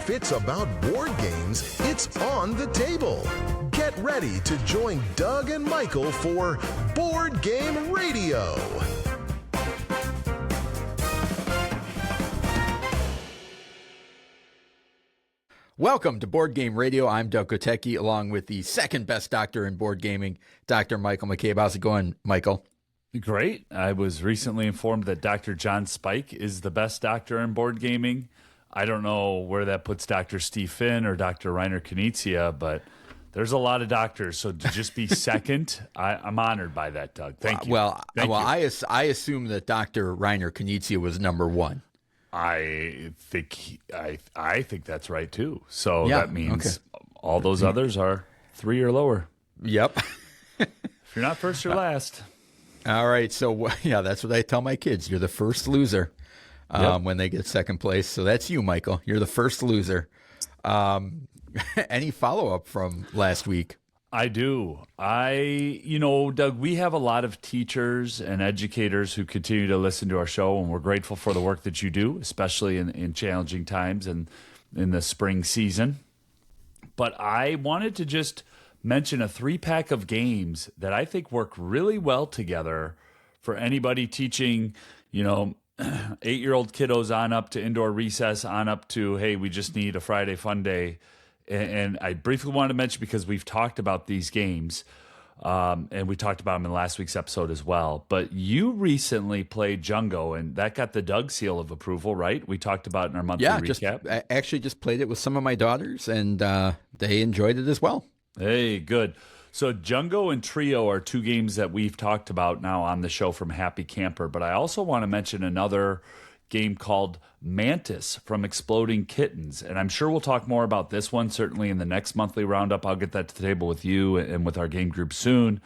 If it's about board games, it's on the table. Get ready to join Doug and Michael for Board Game Radio. Welcome to Board Game Radio. I'm Doug Kotecki, along with the second best doctor in board gaming, Dr. Michael McCabe. How's it going, Michael? Great. I was recently informed that Dr. John Spike is the best doctor in board gaming. I don't know where that puts Dr. Steve Finn or Dr. Reiner Knizia, but there's a lot of doctors. So to just be second, I'm honored by that, Doug. Thank you. Thank you. I assume that Dr. Reiner Knizia was number one. I think that's right too. So that means all those others are 3 or lower. Yep. If you're not first, you're last. All right. So that's what I tell my kids. You're the first loser when they get second place. So that's you, Michael. You're the first loser. Any follow-up from last week? I do. Doug, we have a lot of teachers and educators who continue to listen to our show, and we're grateful for the work that you do, especially in challenging times and in the spring season. But I wanted to just mention a 3-pack of games that I think work really well together for anybody teaching, 8-year-old kiddos on up to indoor recess, on up to, hey, we just need a Friday fun day. And I briefly wanted to mention, because we've talked about these games, and we talked about them in last week's episode as well. But you recently played Jungo, and that got the Doug seal of approval, right? We talked about it in our monthly recap. I actually just played it with some of my daughters, and they enjoyed it as well. Hey, good. So Jungo and Trio are 2 games that we've talked about now on the show from Happy Camper. But I also want to mention another game called Mantis from Exploding Kittens. And I'm sure we'll talk more about this one, certainly in the next monthly roundup. I'll get that to the table with you and with our game group soon.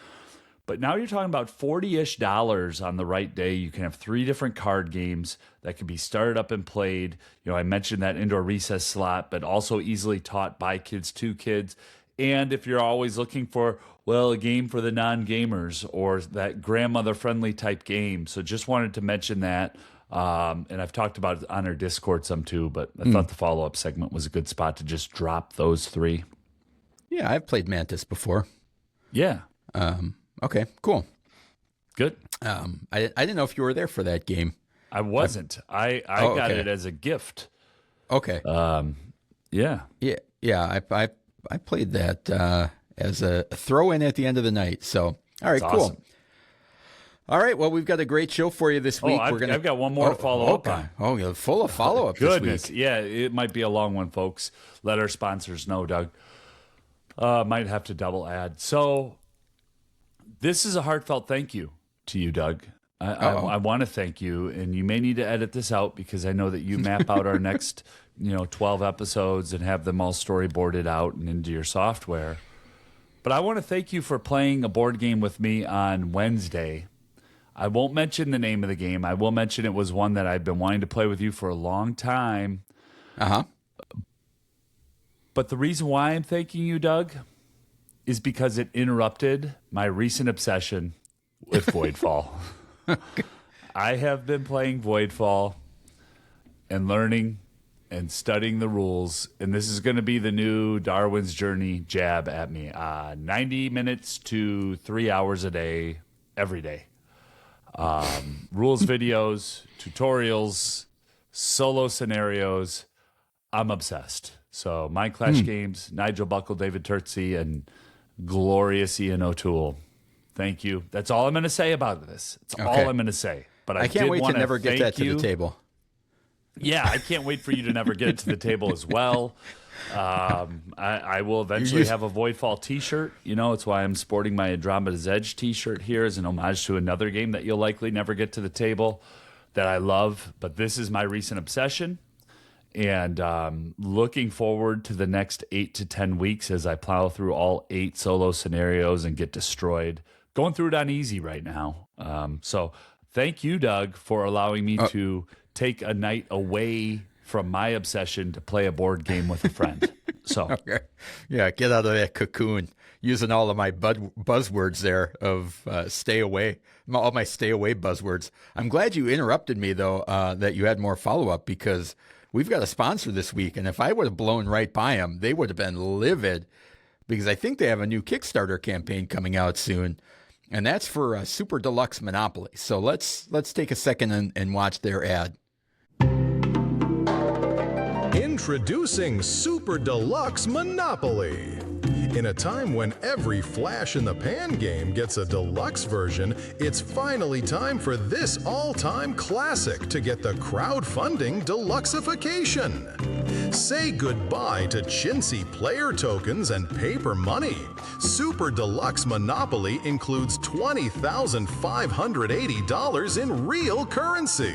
But now you're talking about $40-ish on the right day. You can have 3 different card games that can be started up and played. I mentioned that indoor recess slot, but also easily taught by kids to kids. And if you're always looking for, a game for the non-gamers or that grandmother-friendly type game. So just wanted to mention that. And I've talked about it on our Discord some too, but I thought the follow-up segment was a good spot to just drop those 3. Yeah, I've played Mantis before. Yeah. Okay, cool. Good. I didn't know if you were there for that game. I wasn't. I got it as a gift. Okay. Yeah. Yeah. I played that as a throw-in at the end of the night. So, all right, cool. Awesome. All right, well, we've got a great show for you this week. I've got one more to follow up on. Oh, you're full of follow-up Goodness. this week. Yeah, it might be a long one, folks. Let our sponsors know, Doug. Might have to double add. So this is a heartfelt thank you to you, Doug. I want to thank you, and you may need to edit this out because I know that you map out our next 12 episodes and have them all storyboarded out and into your software. But I want to thank you for playing a board game with me on Wednesday. I won't mention the name of the game. I will mention it was one that I've been wanting to play with you for a long time. Uh-huh. But the reason why I'm thanking you, Doug, is because it interrupted my recent obsession with Voidfall. I have been playing Voidfall and learning and studying the rules, and this is going to be the new Darwin's Journey jab at me. 90 minutes to 3 hours a day, every day. Rules videos, tutorials, solo scenarios. I'm obsessed. So Mind Clash Games, Nigel Buckle, David Turtsey, and glorious Ian O'Toole. Thank you. That's all I'm going to say about this. It's all I'm going to say. But I can't wait to never get that to you. the table. Yeah, I can't wait for you to never get it to the table as well. I will eventually have a Voidfall t-shirt. It's why I'm sporting my Andromeda's Edge t-shirt here as an homage to another game that you'll likely never get to the table that I love. But this is my recent obsession. And looking forward to the next 8 to 10 weeks as I plow through all 8 solo scenarios and get destroyed. Going through it on easy right now. So thank you, Doug, for allowing me to take a night away from my obsession to play a board game with a friend. So, yeah, get out of that cocoon. Using all of my buzzwords there of stay away, all my stay away buzzwords. I'm glad you interrupted me, though, that you had more follow-up, because we've got a sponsor this week, and if I would have blown right by them, they would have been livid because I think they have a new Kickstarter campaign coming out soon, and that's for Super Deluxe Monopoly. So let's take a second and watch their ad. Introducing Super Deluxe Monopoly. In a time when every flash in the pan game gets a deluxe version, it's finally time for this all-time classic to get the crowdfunding deluxeification. Say goodbye to chintzy player tokens and paper money. Super Deluxe Monopoly includes $20,580 in real currency.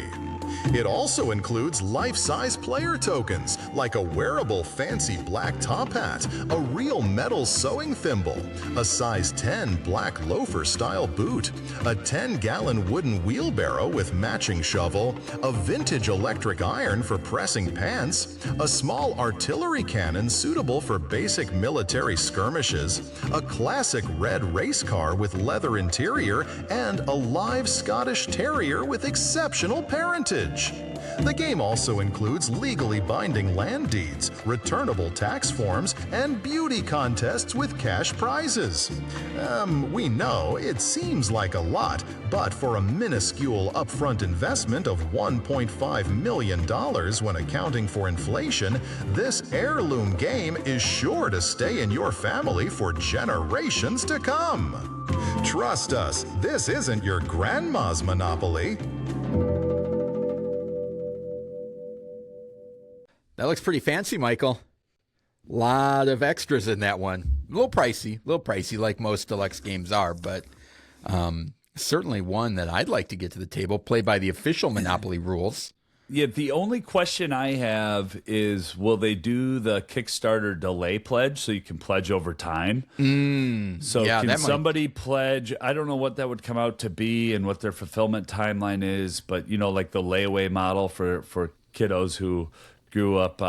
It also includes life-size player tokens, like a wearable fancy black top hat, a real metal sewing thimble, a size 10 black loafer-style boot, a 10-gallon wooden wheelbarrow with matching shovel, a vintage electric iron for pressing pants, a small artillery cannon suitable for basic military skirmishes, a classic red race car with leather interior, and a live Scottish Terrier with exceptional parentage. The game also includes legally binding land deeds, returnable tax forms, and beauty contests with cash prizes. We know it seems like a lot, but for a minuscule upfront investment of $1.5 million when accounting for inflation, this heirloom game is sure to stay in your family for generations to come. Trust us, this isn't your grandma's Monopoly. That looks pretty fancy, Michael. Lot of extras in that one. A little pricey like most deluxe games are, but certainly one that I'd like to get to the table, play by the official Monopoly rules. Yeah, the only question I have is, will they do the Kickstarter delay pledge so you can pledge over time? So yeah, can somebody pledge? I don't know what that would come out to be and what their fulfillment timeline is, but like the layaway model for kiddos who grew up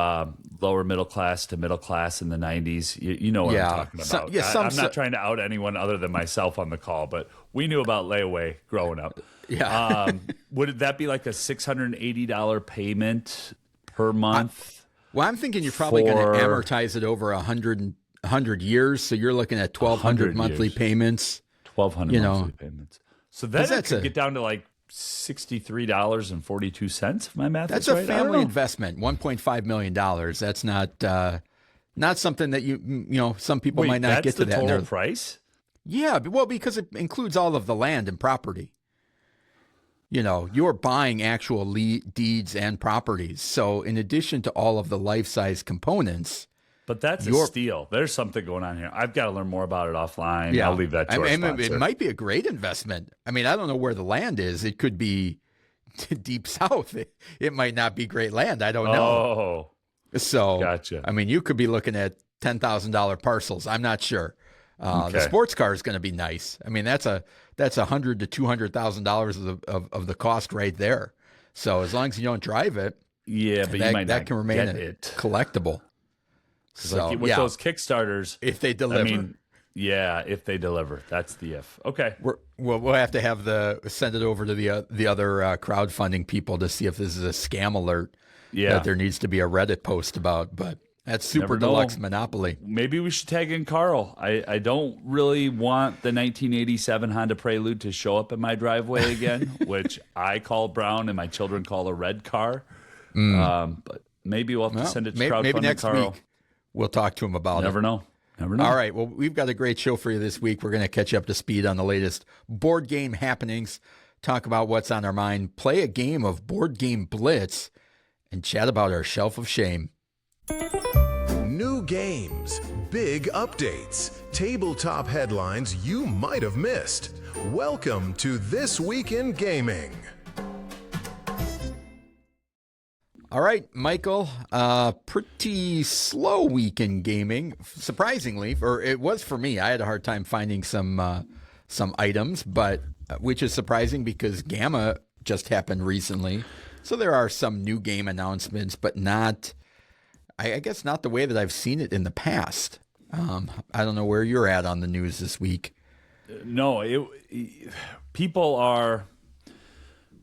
lower middle class to middle class in the 90s. You know what I'm talking about. I'm not trying to out anyone other than myself on the call, but we knew about layaway growing up. Yeah. Would that be like a $680 payment per month? Well, I'm thinking you're probably going to amortize it over 100 years, so you're looking at 1,200 monthly payments. 1,200 monthly payments. So then it could get down to like $63.42 if my math is right. That's a family investment, $1.5 million. That's not something that some people might not get to that. That's the total price? Yeah, well, because it includes all of the land and property. You're buying actual deeds and properties. So in addition to all of the life-size components. But that's a steal. There's something going on here. I've got to learn more about it offline. Yeah. I'll leave that to our sponsor. It might be a great investment. I mean, I don't know where the land is. It could be deep south. It might not be great land. I don't know. Oh. So, gotcha. I mean, you could be looking at $10,000 parcels. I'm not sure. The sports car is going to be nice. I mean, that's $100,000 to $200,000 of the cost right there. So as long as you don't drive it, but you might that not can remain it. Collectible. So with those Kickstarters, if they deliver, if they deliver, that's the if. Okay, we'll have to send it over to the other crowdfunding people to see if this is a scam alert. Yeah, that there needs to be a Reddit post about, but. That's Super Deluxe Monopoly. Maybe we should tag in Carl. I don't really want the 1987 Honda Prelude to show up in my driveway again, which I call brown and my children call a red car. But maybe we'll have to send it to crowdfunding. Maybe next Carl. week we'll talk to him about it. Never know. All right. Well, we've got a great show for you this week. We're going to catch you up to speed on the latest board game happenings, talk about what's on our mind, play a game of Board Game Blitz, and chat about our shelf of shame. New games, big updates, tabletop headlines you might have missed. Welcome to This Week in Gaming. All right, Michael, pretty slow week in gaming, surprisingly, or it was for me. I had a hard time finding some items, but which is surprising because Gamma just happened recently. So there are some new game announcements, but not, I guess not the way that I've seen it in the past. I don't know where you're at on the news this week. No, people are,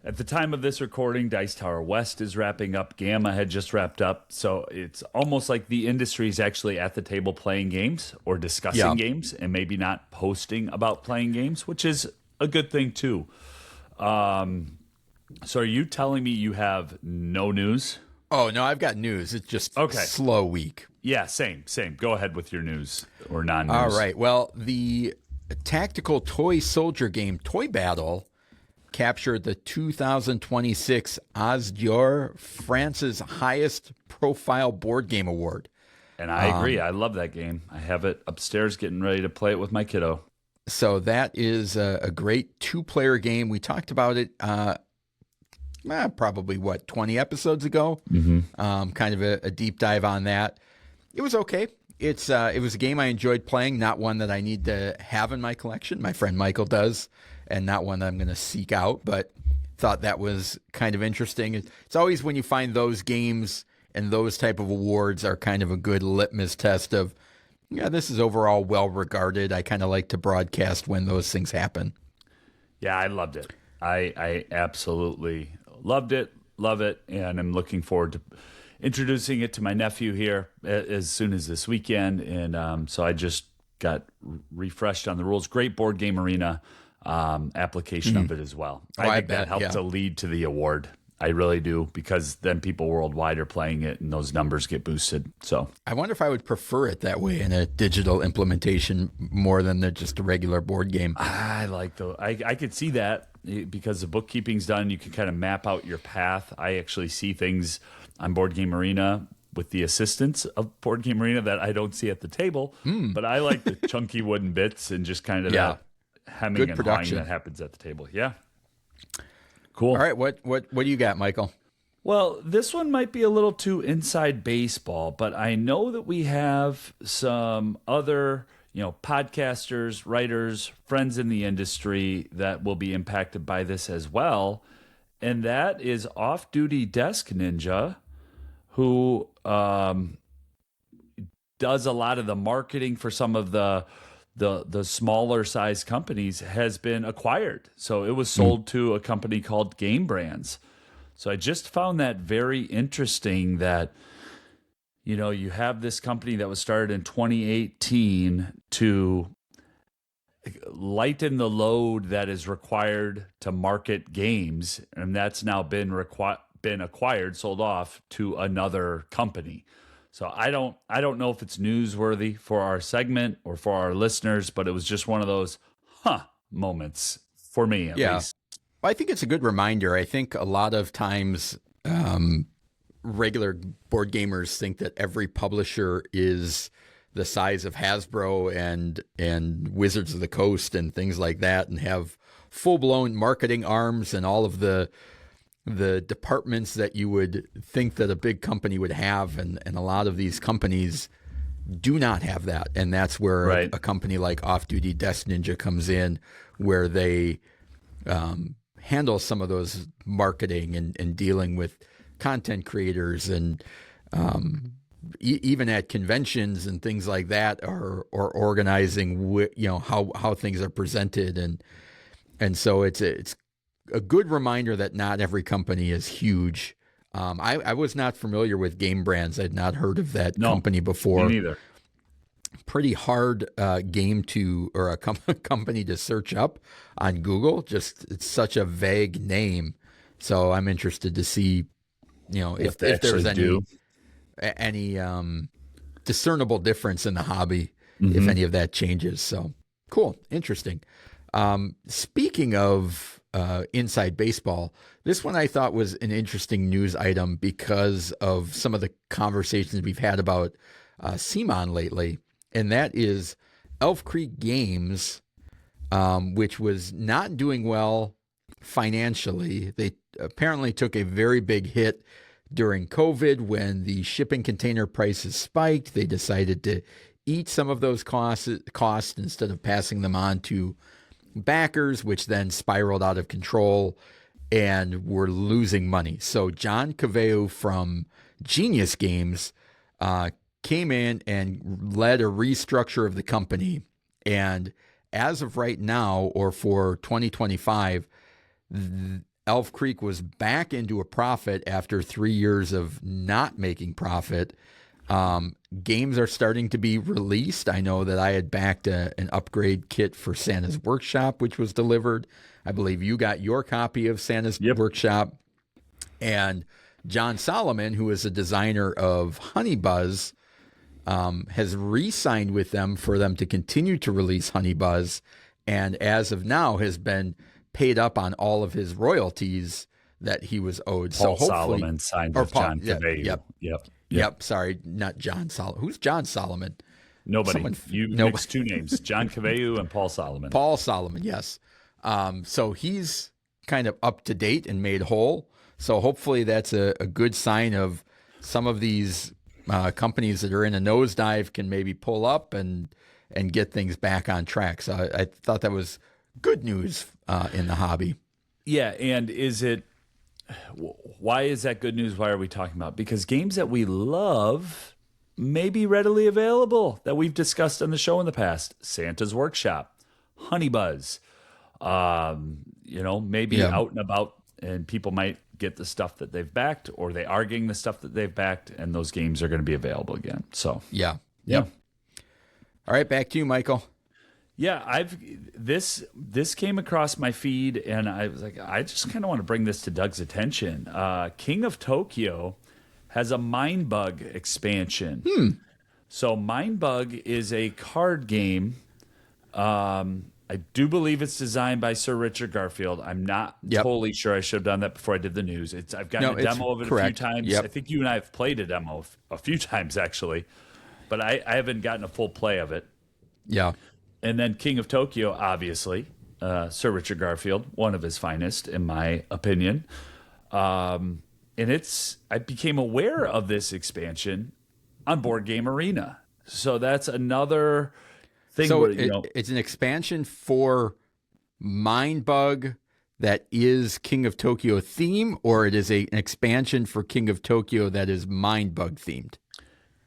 At the time of this recording, Dice Tower West is wrapping up. Gamma had just wrapped up. So it's almost like the industry is actually at the table playing games or discussing games and maybe not posting about playing games, which is a good thing too. So are you telling me you have no news? Oh, no, I've got news. It's just slow week. Yeah, same. Go ahead with your news or non-news. All right. Well, the tactical toy soldier game Toy Battle captured the 2026 Osdior, France's highest profile board game award. And I agree. I love that game. I have it upstairs getting ready to play it with my kiddo. So that is a great two-player game. We talked about it probably, 20 episodes ago? Mm-hmm. Kind of a deep dive on that. It was okay. It was a game I enjoyed playing, not one that I need to have in my collection. My friend Michael does, and not one that I'm going to seek out, but thought that was kind of interesting. It's always when you find those games and those type of awards are kind of a good litmus test of, this is overall well regarded. I kind of like to broadcast when those things happen. Yeah, I loved it. I absolutely loved it, love it, and I'm looking forward to introducing it to my nephew here as soon as this weekend. And so I just got refreshed on the rules. Great board game arena application of it as well. I think that helped to lead to the award. I really do, because then people worldwide are playing it and those numbers get boosted. So I wonder if I would prefer it that way in a digital implementation more than just a regular board game. I like I could see that because the bookkeeping's done. You can kind of map out your path. I actually see things on Board Game Arena with the assistance of Board Game Arena that I don't see at the table. But I like the chunky wooden bits and just kind of that hemming and hawing that happens at the table. Yeah. Cool. All right. What do you got, Michael? Well, this one might be a little too inside baseball, but I know that we have some other, podcasters, writers, friends in the industry that will be impacted by this as well. And that is Off-Duty Desk Ninja, who does a lot of the marketing for some of the smaller size companies, has been acquired. So it was sold to a company called Game Brands. So I just found that very interesting that, you have this company that was started in 2018 to lighten the load that is required to market games. And that's now been acquired, sold off to another company. So I don't know if it's newsworthy for our segment or for our listeners, but it was just one of those moments for me at least. Well, I think it's a good reminder. I think a lot of times regular board gamers think that every publisher is the size of Hasbro and Wizards of the Coast and things like that, and have full-blown marketing arms and all of the departments that you would think that a big company would have, and a lot of these companies do not have that. And that's where a company like Off-Duty Desk Ninja comes in, where they handle some of those marketing and dealing with content creators and even at conventions and things like that, or organizing how things are presented, and so it's a good reminder that not every company is huge. I was not familiar with Game Brands. I'd not heard of that company before. Me neither. Pretty hard game or a company to search up on Google. It's such a vague name. So I'm interested to see, if there's any discernible difference in the hobby, if any of that changes. So cool. Interesting. Speaking of inside baseball, this one I thought was an interesting news item because of some of the conversations we've had about CMON lately, and that is Elf Creek Games, which was not doing well financially. They apparently took a very big hit during COVID when the shipping container prices spiked. They decided to eat some of those costs instead of passing them on to backers, which then spiraled out of control and were losing money. So John Caveu from Genius Games came in and led a restructure of the company. And as of right now, or for 2025, Elf Creek was back into a profit after 3 years of not making profit. Games are starting to be released. I know that I had backed an upgrade kit for Santa's Workshop, which was delivered. I believe you got your copy of Santa's Workshop. And John Solomon, who is a designer of Honey Buzz, has re-signed with them for them to continue to release Honey Buzz, and as of now has been paid up on all of his royalties that he was owed. Paul Solomon signed with John Caveyu. Yep. Sorry, not John Solomon. Who's John Solomon? Nobody. Mixed two names, John Caveyu and Paul Solomon. Paul Solomon, yes. So he's kind of up to date and made whole. So hopefully that's a good sign of some of these companies that are in a nosedive can maybe pull up and get things back on track. So I thought that was good news in the hobby. Yeah, and why is that good news? Why are we talking about? Because games that we love may be readily available that we've discussed on the show in the past. Santa's Workshop, Honey Buzz, maybe out and about, and people might get the stuff that they've backed, or they are getting the stuff that they've backed, and those games are going to be available again. So yeah. All right, back to you, Michael. Yeah, this came across my feed, and I was like, I just kind of want to bring this to Doug's attention. King of Tokyo has a Mind Bug expansion. So Mind Bug is a card game. I do believe it's designed by Sir Richard Garfield. I'm not totally sure. I should have done that before I did the news. I've gotten a demo of it a few times. I think you and I have played a demo a few times, actually. But I haven't gotten a full play of it. Yeah. And then King of Tokyo, obviously, Sir Richard Garfield, one of his finest, in my opinion. And I became aware of this expansion on Board Game Arena. So that's another thing. So it's an expansion for Mind Bug that is King of Tokyo theme, or it is an expansion for King of Tokyo that is Mind Bug themed?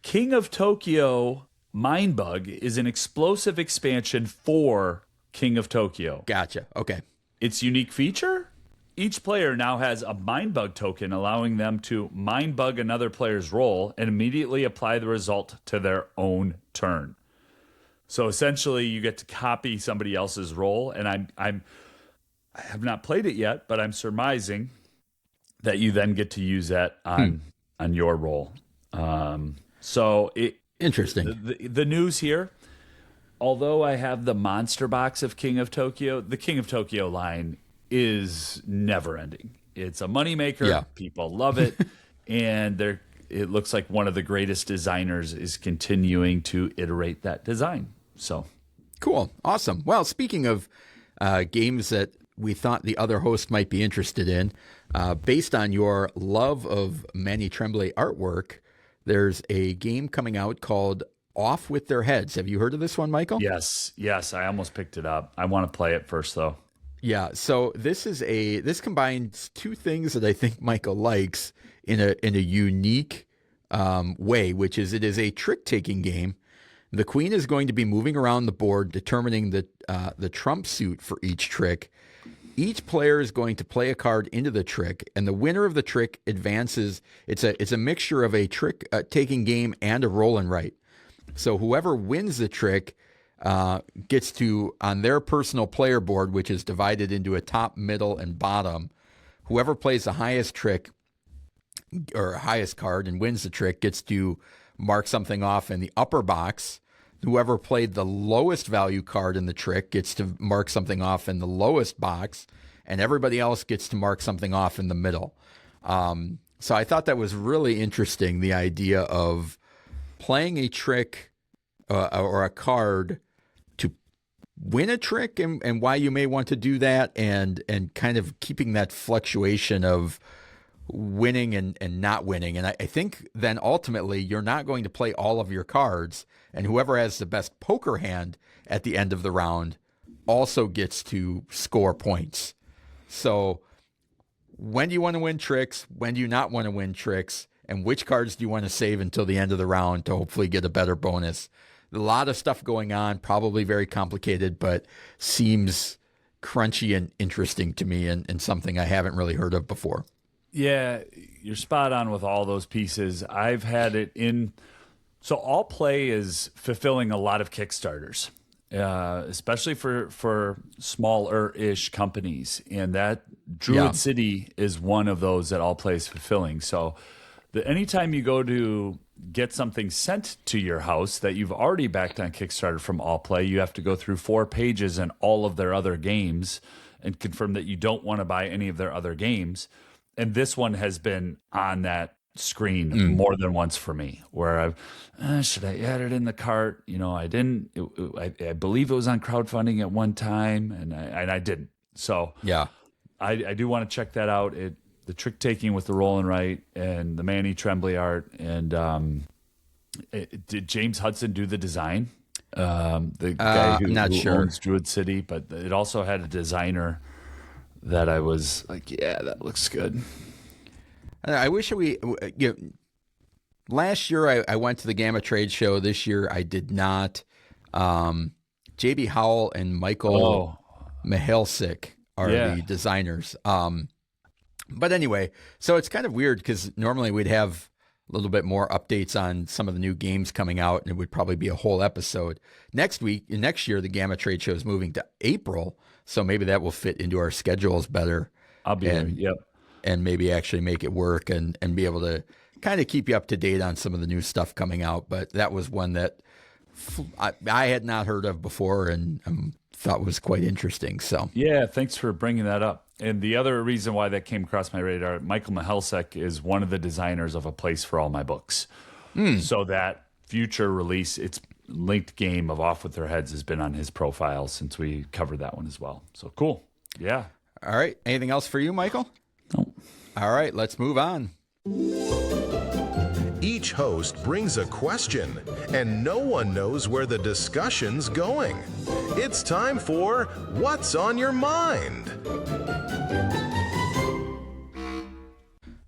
King of Tokyo Mind Bug is an explosive expansion for King of Tokyo. Gotcha. Okay. Its unique feature? Each player now has a Mind Bug token, allowing them to Mind Bug another player's roll and immediately apply the result to their own turn. So essentially, you get to copy somebody else's roll, and I have not played it yet, but I'm surmising that you then get to use that on your roll. Interesting. The news here, although I have the monster box of King of Tokyo, the King of Tokyo line is never ending. It's a moneymaker. Yeah. People love it. And it looks like one of the greatest designers is continuing to iterate that design. So cool. Awesome. Well, speaking of games that we thought the other host might be interested in, based on your love of Manny Tremblay artwork, there's a game coming out called Off With Their Heads. Have you heard of this one, Michael? Yes. I almost picked it up. I want to play it first, though. Yeah. So this combines two things that I think Michael likes in a unique way, which is it is a trick-taking game. The queen is going to be moving around the board, determining the trump suit for each trick. Each player is going to play a card into the trick, and the winner of the trick advances. It's a mixture of a trick taking game and a roll and write. So whoever wins the trick gets to, on their personal player board, which is divided into a top, middle, and bottom, whoever plays the highest trick or highest card and wins the trick gets to mark something off in the upper box. Whoever played the lowest value card in the trick gets to mark something off in the lowest box, and everybody else gets to mark something off in the middle. So I thought that was really interesting, the idea of playing a trick or a card to win a trick and why you may want to do that, and kind of keeping that fluctuation of winning and not winning. And I think then ultimately you're not going to play all of your cards, and whoever has the best poker hand at the end of the round also gets to score points. So when do you want to win tricks? When do you not want to win tricks? And which cards do you want to save until the end of the round to hopefully get a better bonus? A lot of stuff going on, probably very complicated, but seems crunchy and interesting to me, and something I haven't really heard of before. Yeah, you're spot on with all those pieces. I've had it in. So All Play is fulfilling a lot of Kickstarters, especially for smaller-ish companies. And that Druid City is one of those that All Play is fulfilling. So anytime you go to get something sent to your house that you've already backed on Kickstarter from All Play, you have to go through 4 pages and all of their other games and confirm that you don't want to buy any of their other games. And this one has been on that screen more than once for me, where should I add it in the cart? I didn't. I believe it was on crowdfunding at one time, and I didn't. So yeah, I do want to check that out. The trick taking with the roll and write and the Manny Tremblay art, and did James Hudson do the design? The guy who owns Druid City, but it also had a designer that I was like, yeah, that looks good. I wish last year I went to the Gamma Trade Show. This year I did not. JB Howell and Michael Mihalsik are the designers. But anyway, so it's kind of weird because normally we'd have a little bit more updates on some of the new games coming out, and it would probably be a whole episode. Next year, the Gamma Trade Show is moving to April, so maybe that will fit into our schedules better. I'll be there, yep. And maybe actually make it work and be able to kind of keep you up to date on some of the new stuff coming out. But that was one that I had not heard of before and thought was quite interesting. So yeah, thanks for bringing that up. And the other reason why that came across my radar, Michael Mihalsik is one of the designers of A Place for All My Books. So that future release, its linked game of Off With Their Heads has been on his profile since we covered that one as well. So cool. Yeah. All right. Anything else for you, Michael? No. All right. Let's move on. Each host brings a question, and no one knows where the discussion's going. It's time for What's on Your Mind?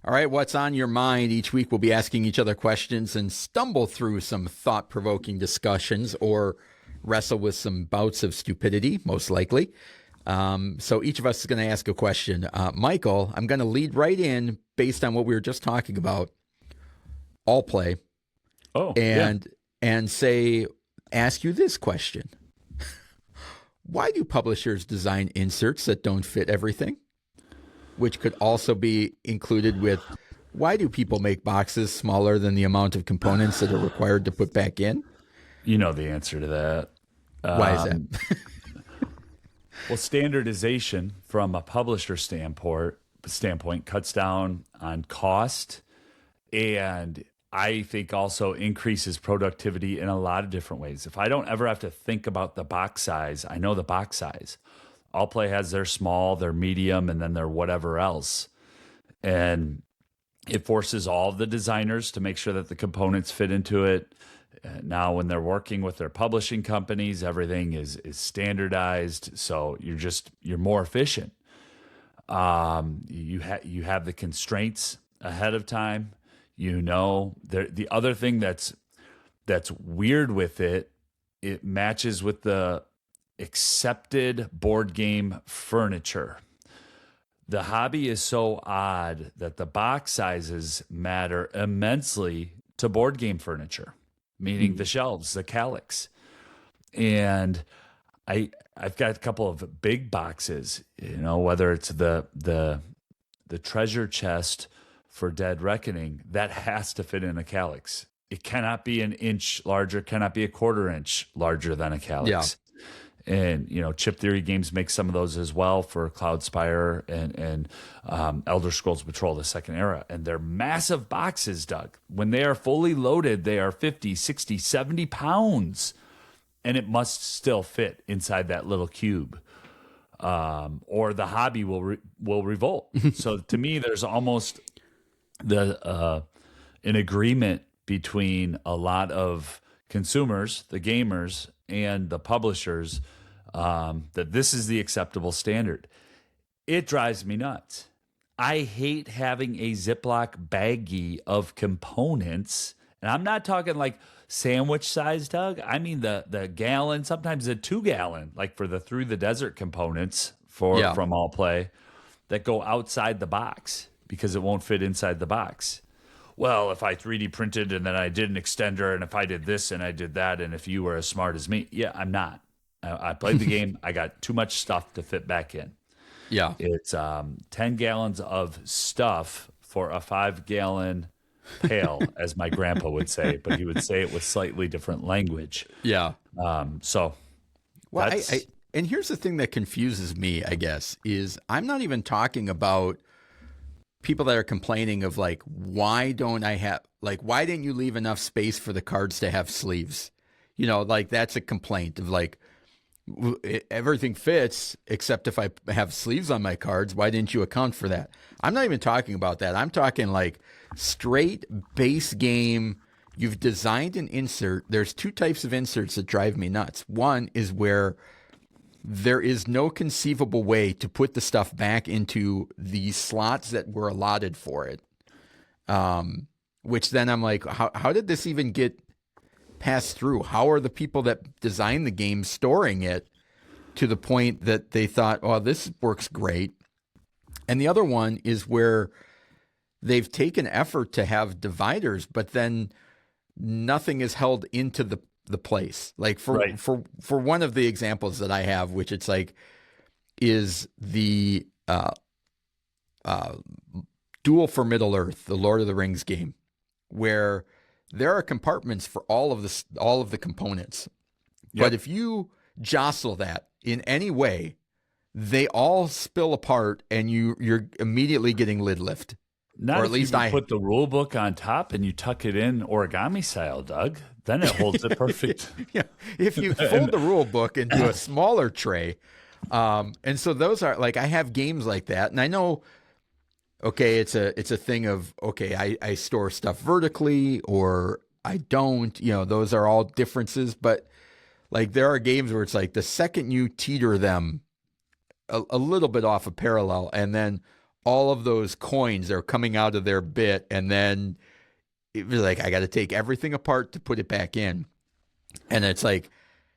All right, what's on your mind? Each week we'll be asking each other questions and stumble through some thought-provoking discussions or wrestle with some bouts of stupidity, most likely. So each of us is going to ask a question. Michael, I'm going to lead right in based on what we were just talking about. All Play. And ask you this question. Why do publishers design inserts that don't fit everything? Which could also be included with, why do people make boxes smaller than the amount of components that are required to put back in? You know the answer to that. Why is that? Well, standardization from a publisher standpoint cuts down on cost, and I think also increases productivity in a lot of different ways. If I don't ever have to think about the box size, I know the box size. All Play has their small, their medium, and then their whatever else. And it forces all of the designers to make sure that the components fit into it. Now, when they're working with their publishing companies, everything is standardized. So you're more efficient. You have the constraints ahead of time. The other thing that's weird with it matches with the accepted board game furniture. The hobby is so odd that the box sizes matter immensely to board game furniture, meaning the shelves, the calyx. And I've got a couple of big boxes, whether it's the treasure chest for Dead Reckoning, that has to fit in a calyx. It cannot be an inch larger, cannot be a quarter inch larger than a calyx. Yeah. And, Chip Theory Games makes some of those as well for Cloudspire and Elder Scrolls Patrol, the Second Era. And they're massive boxes, Doug. When they are fully loaded, they are 50, 60, 70 pounds. And it must still fit inside that little cube. Or the hobby will revolt. So to me, there's almost an agreement between a lot of consumers, the gamers, and the publishers, that this is the acceptable standard. It drives me nuts. I hate having a Ziploc baggie of components, and I'm not talking like sandwich size, Doug. I mean the gallon, sometimes a 2 gallon, like for the Through the Desert components from All Play that go outside the box because it won't fit inside the box. Well, if I 3D printed and then I did an extender, and if I did this and I did that, and if you were as smart as me, yeah, I'm not. I played the game. I got too much stuff to fit back in. Yeah. It's 10 gallons of stuff for a 5-gallon pail, as my grandpa would say, but he would say it with slightly different language. Yeah. So, well, and here's the thing that confuses me, I guess, is I'm not even talking about people that are complaining of like, why didn't you leave enough space for the cards to have sleeves? You know, like that's a complaint of like, everything fits except if I have sleeves on my cards. Why didn't you account for that? I'm not even talking about that. I'm talking like straight base game. You've designed an insert. There's two types of inserts that drive me nuts. One is where there is no conceivable way to put the stuff back into the slots that were allotted for it. Which then I'm like, how did this even get passed through? How are the people that designed the game storing it to the point that they thought, oh, this works great? And the other one is where they've taken effort to have dividers, but then nothing is held into the place. Like for one of the examples that I have, which it's like is the Duel for Middle Earth, the Lord of the Rings game, where there are compartments for all of the components. Yep. But if you jostle that in any way, they all spill apart and you're immediately getting lid lift. Not or at least I put the rule book on top and you tuck it in origami style, Doug. Then it holds it perfect. Yeah, if you fold the rule book into a smaller tray, and so those are like I have games like that, and I know. Okay, it's a thing of okay, I store stuff vertically or I don't. You know, those are all differences. But like there are games where it's like the second you teeter them a little bit off a parallel, and then all of those coins are coming out of their bit, and then it was like I got to take everything apart to put it back in. And it's like,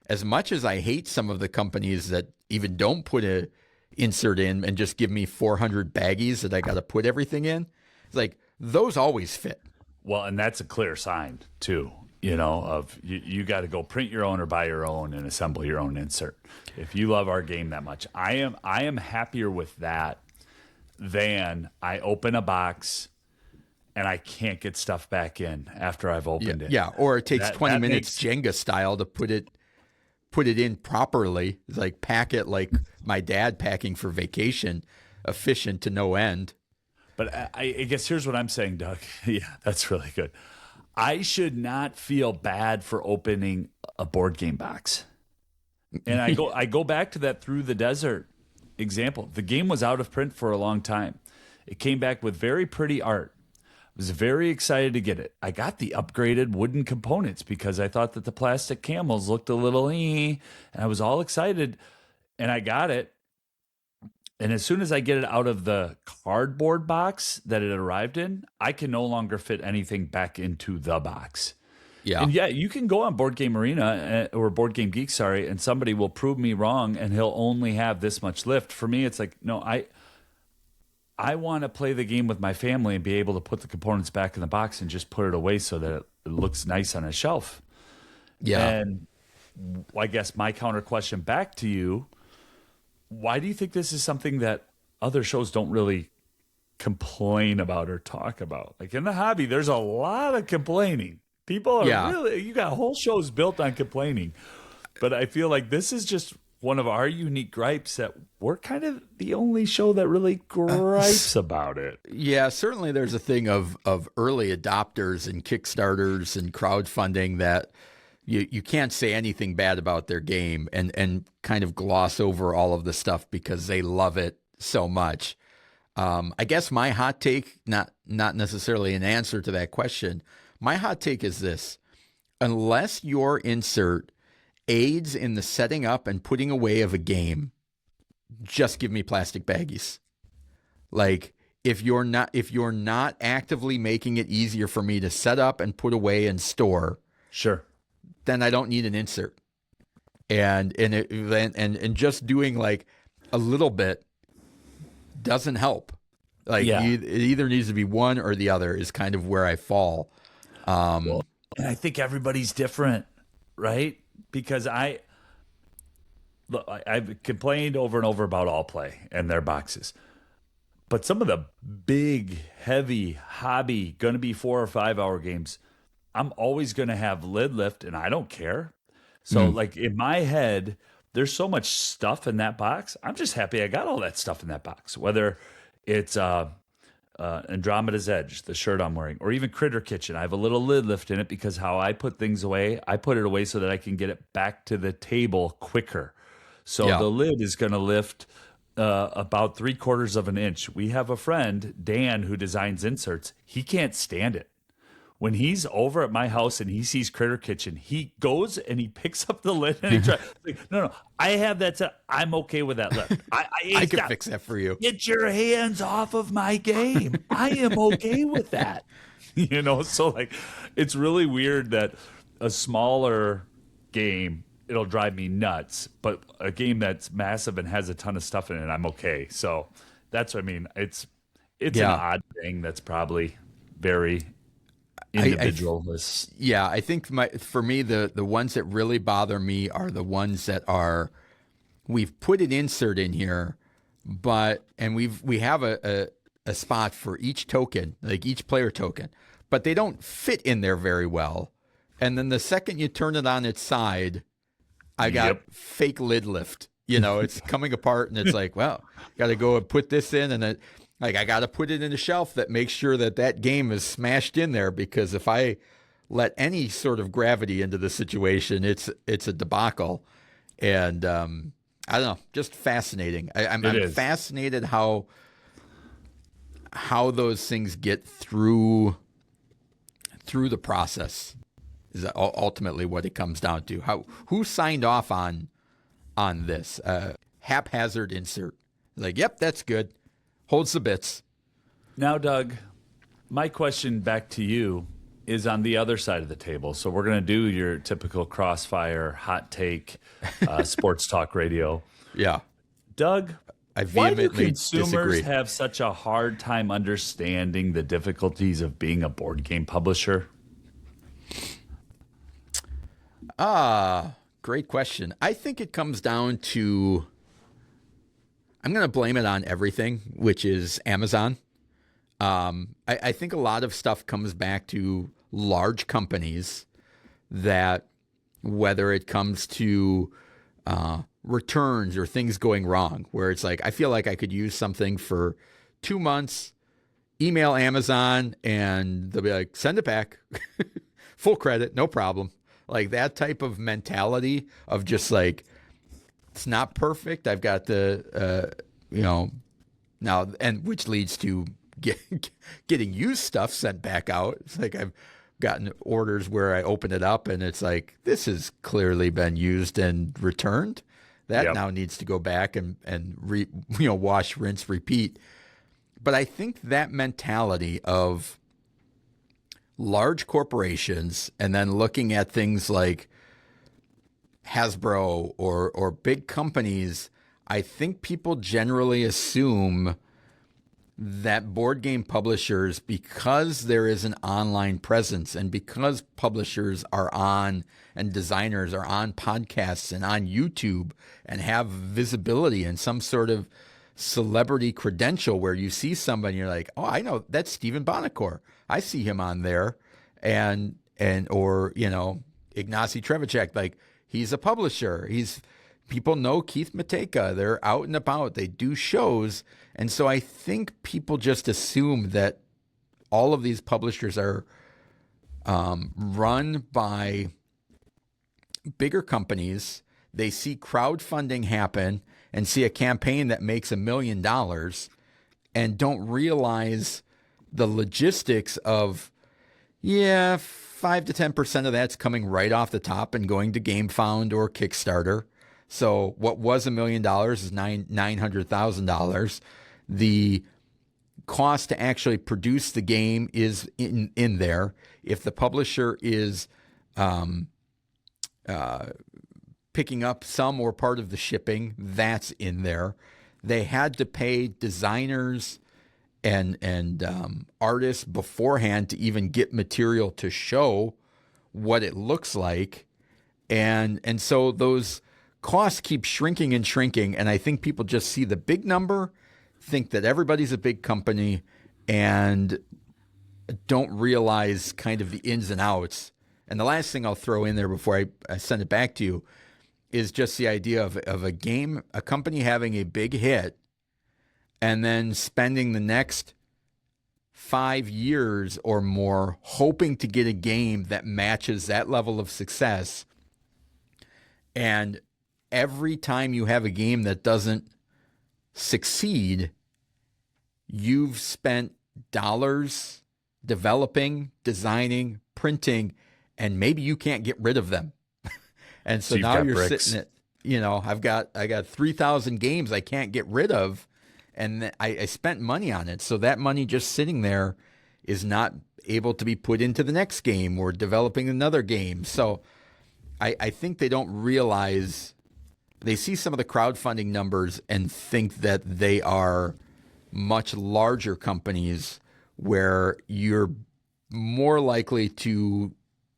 as much as I hate some of the companies that even don't put a insert in and just give me 400 baggies that I got to put everything in, it's like those always fit. Well, and that's a clear sign too, you know, of you got to go print your own or buy your own and assemble your own insert. If you love our game that much, I am happier with that than I open a box and I can't get stuff back in after I've opened it. Yeah, or it takes 20 minutes Jenga style to put it in properly. It's like pack it like my dad packing for vacation, efficient to no end. But I guess here's what I'm saying, Doug. Yeah, that's really good. I should not feel bad for opening a board game box. And I go back to that Through the Desert example. The game was out of print for a long time. It came back with very pretty art. I was very excited to get it. I got the upgraded wooden components because I thought that the plastic camels looked a little and I was all excited and I got it. And as soon as I get it out of the cardboard box that it arrived in, I can no longer fit anything back into the box. Yeah. And yeah, you can go on Board Game Arena or Board Game Geek, and somebody will prove me wrong and he'll only have this much lift. For me, it's like, no, I want to play the game with my family and be able to put the components back in the box and just put it away so that it looks nice on a shelf. Yeah. And I guess my counter question back to you, why do you think this is something that other shows don't really complain about or talk about? Like in the hobby, there's a lot of complaining. People are really, you got whole shows built on complaining. But I feel like this is just one of our unique gripes that we're kind of the only show that really gripes about it. Yeah, certainly there's a thing of early adopters and Kickstarters and crowdfunding that you can't say anything bad about their game and kind of gloss over all of the stuff because they love it so much. I guess my hot take, not necessarily an answer to that question, my hot take is this: unless your insert aids in the setting up and putting away of a game, just give me plastic baggies. Like if you're not actively making it easier for me to set up and put away and store, sure, then I don't need an insert. And just doing like a little bit doesn't help. Like it either needs to be one or the other is kind of where I fall. And I think everybody's different, right? Because I've complained over and over about All Play and their boxes. But some of the big, heavy, hobby, going to be 4 or 5 hour games, I'm always going to have lid lift, and I don't care. So, like, in my head, there's so much stuff in that box. I'm just happy I got all that stuff in that box, whether it's Andromeda's Edge, the shirt I'm wearing, or even Critter Kitchen. I have a little lid lift in it because how I put things away, I put it away so that I can get it back to the table quicker. So the lid is going to lift about 3/4 of an inch. We have a friend, Dan, who designs inserts. He can't stand it. When he's over at my house and he sees Critter Kitchen, he goes and he picks up the lid and he tries. Like, no, I have that. I'm okay with that lift. I can fix that for you. Get your hands off of my game. I am okay with that. So like, it's really weird that a smaller game, it'll drive me nuts, but a game that's massive and has a ton of stuff in it, I'm okay. So that's what I mean. It's an odd thing that's probably very individualist. I think for me, the ones that really bother me are the ones that are, we've put an insert in here, and we have a spot for each token, like each player token, but they don't fit in there very well. And then the second you turn it on its side, I got fake lid lift. It's coming apart, and it's like, well, got to go and put this in, and I got to put it in a shelf that makes sure that game is smashed in there, because if I let any sort of gravity into the situation, it's a debacle. And I don't know, just fascinating. I'm fascinated how those things get through the process. Is ultimately what it comes down to. Who signed off on this haphazard insert? Like, yep, that's good. Holds the bits. Now, Doug, my question back to you is on the other side of the table. So we're going to do your typical crossfire, hot take, sports talk radio. Yeah. Doug, I why do vehemently consumers disagree. have such a hard time understanding the difficulties of being a board game publisher? Great question. I think it comes down to, I'm going to blame it on everything, which is Amazon. I think a lot of stuff comes back to large companies that, whether it comes to returns or things going wrong, where it's like, I feel like I could use something for 2 months, email Amazon, and they'll be like, send it back. Full credit, no problem. Like that type of mentality of just like, it's not perfect. I've got the, now, and which leads to getting used stuff sent back out. It's like I've gotten orders where I open it up and it's like, this has clearly been used and returned. That now needs to go back and wash, rinse, repeat. But I think that mentality of large corporations and then looking at things like Hasbro or big companies, I think people generally assume that board game publishers, because there is an online presence and because publishers are on and designers are on podcasts and on YouTube and have visibility and some sort of celebrity credential where you see somebody and you're like, oh, I know that's Stephen Bonacore. I see him on there, or Ignacy Trevicek, like he's a publisher. People know Keith Matejka. They're out and about. They do shows. And so I think people just assume that all of these publishers are run by bigger companies. They see crowdfunding happen and see a campaign that makes $1 million and don't realize the logistics of, 5 to 10% of that's coming right off the top and going to GameFound or Kickstarter. So what was $1 million is $900,000. The cost to actually produce the game is in there. If the publisher is picking up some or part of the shipping, that's in there. they had to pay designers and artists beforehand to even get material to show what it looks like. And so those costs keep shrinking and shrinking. And I think people just see the big number, think that everybody's a big company, and don't realize kind of the ins and outs. And the last thing I'll throw in there before I send it back to you is just the idea of a company having a big hit and then spending the next 5 years or more hoping to get a game that matches that level of success. And every time you have a game that doesn't succeed, you've spent dollars developing, designing, printing, and maybe you can't get rid of them. And so now you're sitting at, I got 3,000 games I can't get rid of, and I spent money on it. So that money just sitting there is not able to be put into the next game or developing another game. So I think they don't realize, they see some of the crowdfunding numbers and think that they are much larger companies where you're more likely to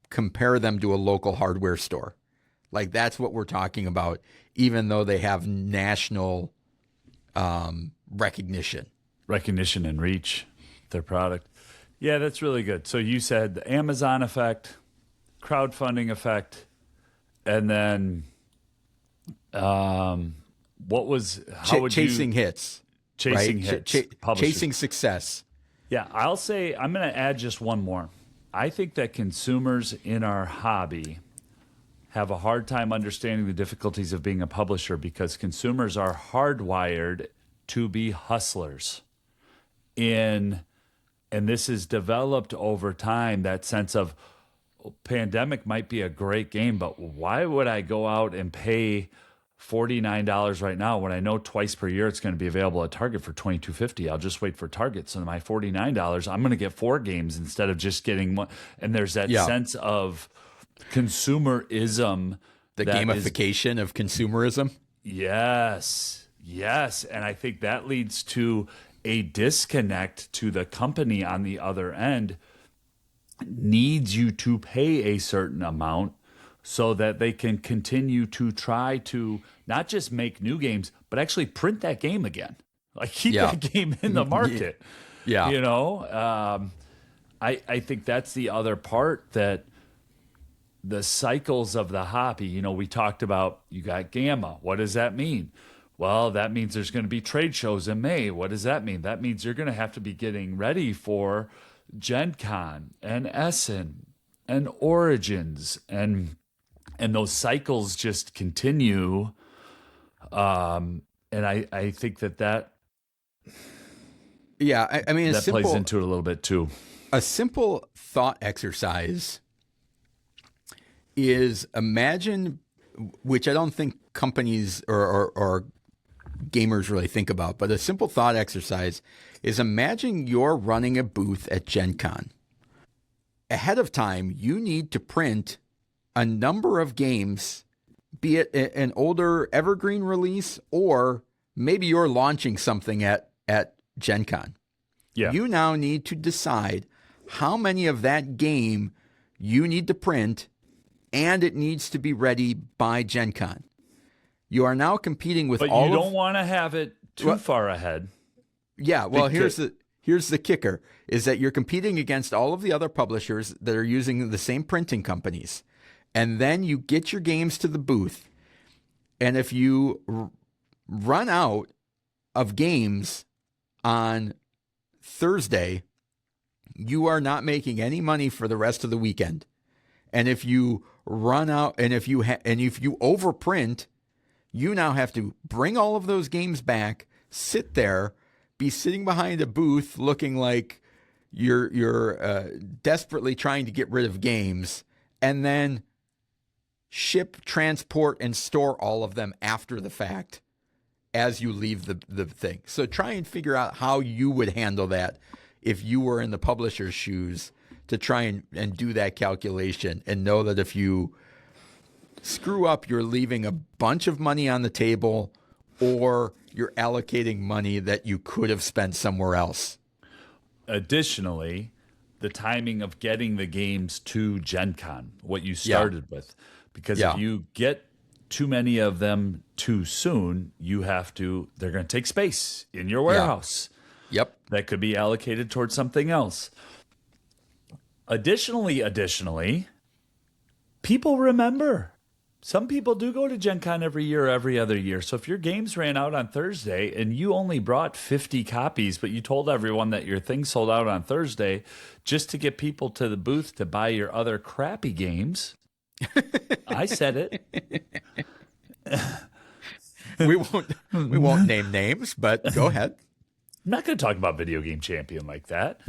compare them to a local hardware store. Like, that's what we're talking about, even though they have national recognition and reach, their product. Yeah, that's really good. So you said the Amazon effect, crowdfunding effect, and then chasing hits, chasing right? hits, chasing success. Yeah, I'll say, I'm going to add just one more. I think that consumers in our hobby have a hard time understanding the difficulties of being a publisher because consumers are hardwired to be hustlers. And this is developed over time, that sense of, Pandemic might be a great game, but why would I go out and pay $49 right now when I know twice per year it's going to be available at Target for $22.50? I'll just wait for Target. So my $49, I'm going to get 4 games instead of just getting one. And there's that sense of consumerism. The gamification of consumerism. Yes. And I think that leads to a disconnect to the company on the other end. Needs you to pay a certain amount so that they can continue to try to not just make new games, but actually print that game again. Like, keep that game in the market. Yeah. I think that's the other part, that the cycles of the hobby, we talked about, you got Gamma. What does that mean? Well, that means there's going to be trade shows in May. What does that mean? That means you're going to have to be getting ready for Gen Con and Essen and Origins, and those cycles just continue. And I think that I mean, that plays into it a little bit too. A simple thought exercise is, imagine, which I don't think companies or gamers really think about, but a simple thought exercise is, imagine you're running a booth at Gen Con. Ahead of time, you need to print a number of games, be it an older evergreen release, or maybe you're launching something at Gen Con. Yeah. You now need to decide how many of that game you need to print, and it needs to be ready by Gen Con. You are now competing with but all. But you don't want to have it too far ahead. Yeah, well, here's the kicker, is that you're competing against all of the other publishers that are using the same printing companies. And then you get your games to the booth, and if you run out of games on Thursday, you are not making any money for the rest of the weekend. And if you run out, and if you overprint, you now have to bring all of those games back, sit there, be sitting behind a booth looking like you're desperately trying to get rid of games, and then ship, transport, and store all of them after the fact as you leave the thing. So try and figure out how you would handle that if you were in the publisher's shoes, to try and do that calculation, and know that if you screw up, you're leaving a bunch of money on the table, or you're allocating money that you could have spent somewhere else. Additionally, the timing of getting the games to Gen Con, what you started with. Because if you get too many of them too soon, they're going to take space in your warehouse. Yep. That could be allocated towards something else. Additionally, people remember. Some people do go to Gen Con every year or every other year. So if your games ran out on Thursday and you only brought 50 copies, but you told everyone that your thing sold out on Thursday just to get people to the booth to buy your other crappy games, I said it. We won't name names, but go ahead. I'm not going to talk about Video Game Champion like that.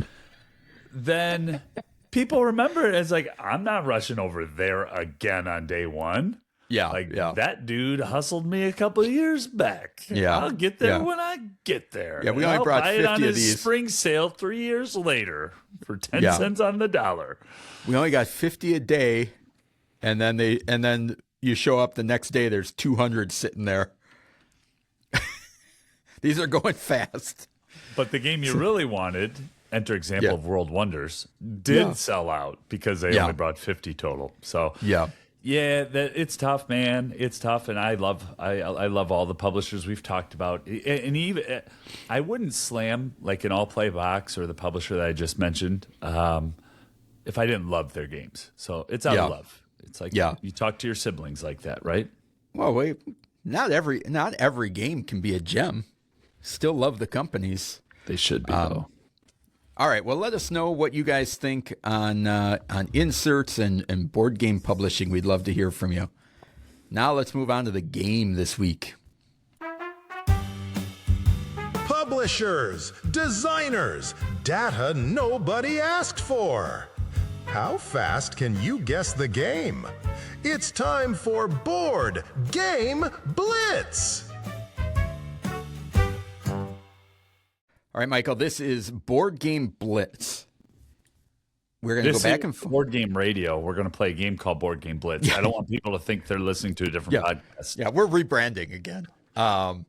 Then people remember it as like, I'm not rushing over there again on day one. Yeah. That dude hustled me a couple of years back. Yeah. I'll get there when I get there. Yeah, we only brought 50 buy it on of his these. spring sale 3 years later for 10 cents on the dollar. We only got 50 a day, and then you show up the next day, there's 200 sitting there. These are going fast. But the game you really wanted, Enter Example of World Wonders, did sell out because they only brought 50 total. So it's tough, man. It's tough, and I love all the publishers we've talked about. And even I wouldn't slam like an All Play Box or the publisher that I just mentioned if I didn't love their games. So it's out of love. It's like you talk to your siblings like that, right? Well, wait, not every game can be a gem. Still love the companies. They should be though. All right. Well, let us know what you guys think on inserts and board game publishing. We'd love to hear from you. Now let's move on to the game this week. Publishers, designers, data nobody asked for. How fast can you guess the game? It's time for Board Game Blitz. All right, Michael, this is Board Game Blitz. We're going to go back and forth. Board Game Radio. We're going to play a game called Board Game Blitz. I don't want people to think they're listening to a different podcast. Yeah, we're rebranding again. So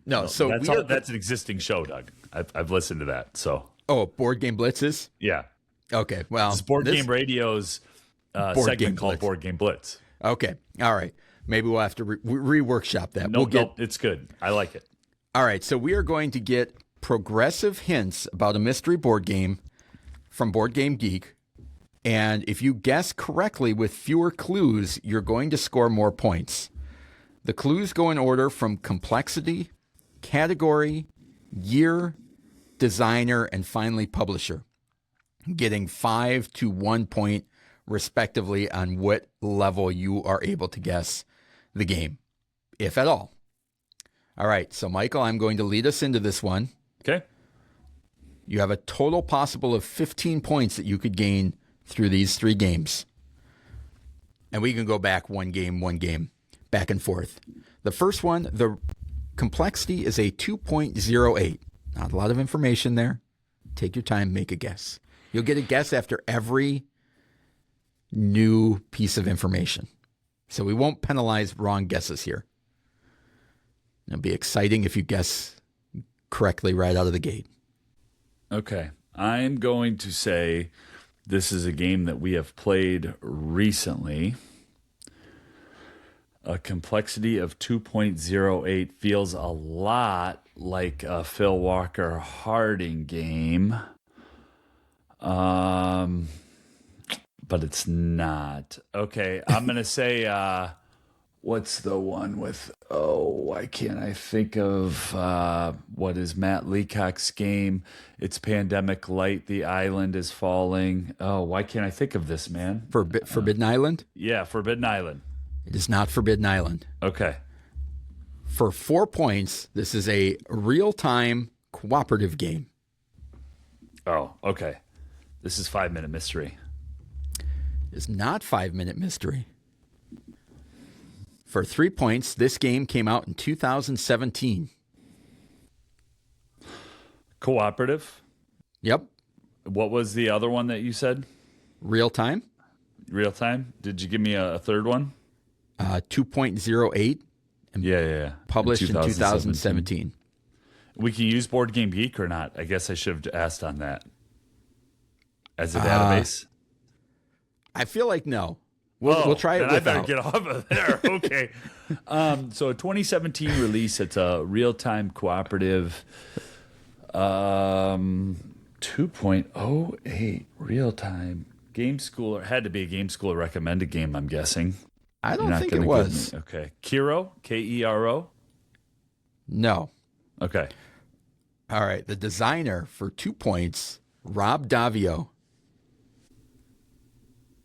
that's an existing show, Doug. I've listened to that. So Board Game Blitzes? Yeah. Okay, well. It's Board Game Radio's segment called Board Game Blitz. Okay, all right. Maybe we'll have to re-workshop that. No, it's good. I like it. All right, so we are going to get progressive hints about a mystery board game from Board Game Geek. And if you guess correctly with fewer clues, you're going to score more points. The clues go in order from complexity, category, year, designer, and finally publisher, getting 5 to 1 point respectively on what level you are able to guess the game, if at all. All right, so Michael, I'm going to lead us into this one. Okay. You have a total possible of 15 points that you could gain through these 3 games. And we can go back one game, back and forth. The first one, the complexity is a 2.08. Not a lot of information there. Take your time, make a guess. You'll get a guess after every new piece of information. So we won't penalize wrong guesses here. It'll be exciting if you guess correctly right out of the gate. Okay. I'm going to say this is a game that we have played recently. A complexity of 2.08 feels a lot like a Phil Walker Harding game. But it's not. Okay, I'm going to say, what's the one with, why can't I think of what is Matt Leacock's game? It's Pandemic Light, The Island is Falling. Oh, why can't I think of this, man? Forbidden Island? Yeah, Forbidden Island. It is not Forbidden Island. Okay. For 4 points, this is a real-time cooperative game. Oh, okay. This is 5 Minute Mystery. It's not 5 Minute Mystery. For 3 points, this game came out in 2017. Cooperative? Yep. What was the other one that you said? Real time? Real time? Did you give me a third one? 2.08. Yeah. Published in 2017. We can use Board Game Geek or not? I guess I should have asked on that. As a database? I feel like no. We'll try it then without. I better get off of there. Okay. So a 2017 release. It's a real-time cooperative 2.08 real-time game schooler. Had to be a game schooler recommended game, I'm guessing. I don't think it was. Okay. Kero, Kero? No. Okay. All right. The designer for 2 points, Rob Davio.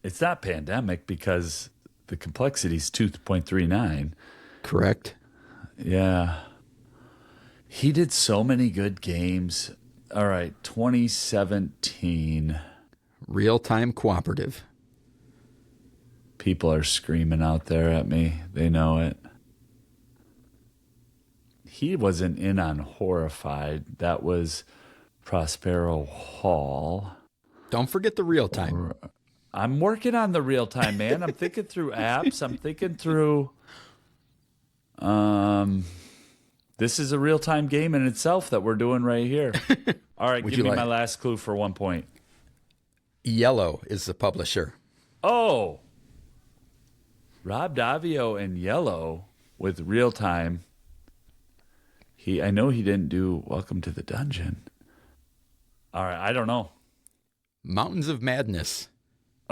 It's not Pandemic because the complexity is 2.39. Correct. Yeah. He did so many good games. All right. 2017. Real-time cooperative. People are screaming out there at me. They know it. He wasn't in on Horrified. That was Prospero Hall. Don't forget the real-time. I'm working on the real time, man. I'm thinking through apps. I'm thinking through. This is a real time game in itself that we're doing right here. All right, give me my last clue for 1 point. Yellow is the publisher. Oh, Rob Davio and Yellow with real time. I know he didn't do Welcome to the Dungeon. All right, I don't know. Mountains of Madness.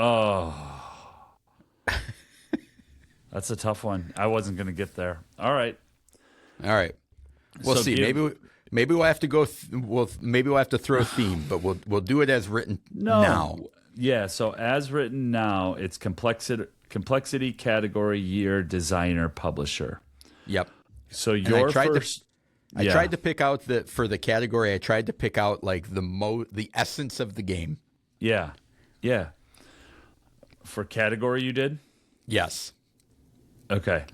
Oh, that's a tough one. I wasn't going to get there. All right. We'll see. Maybe we'll have to go. Maybe we'll have to throw a theme, but we'll do it as written now. Yeah. So as written now, it's complexity category year designer publisher. Yep. So I tried to pick out for the category. I tried to pick out like the essence of the game. Yeah. Yeah. For category you did? Yes. Okay.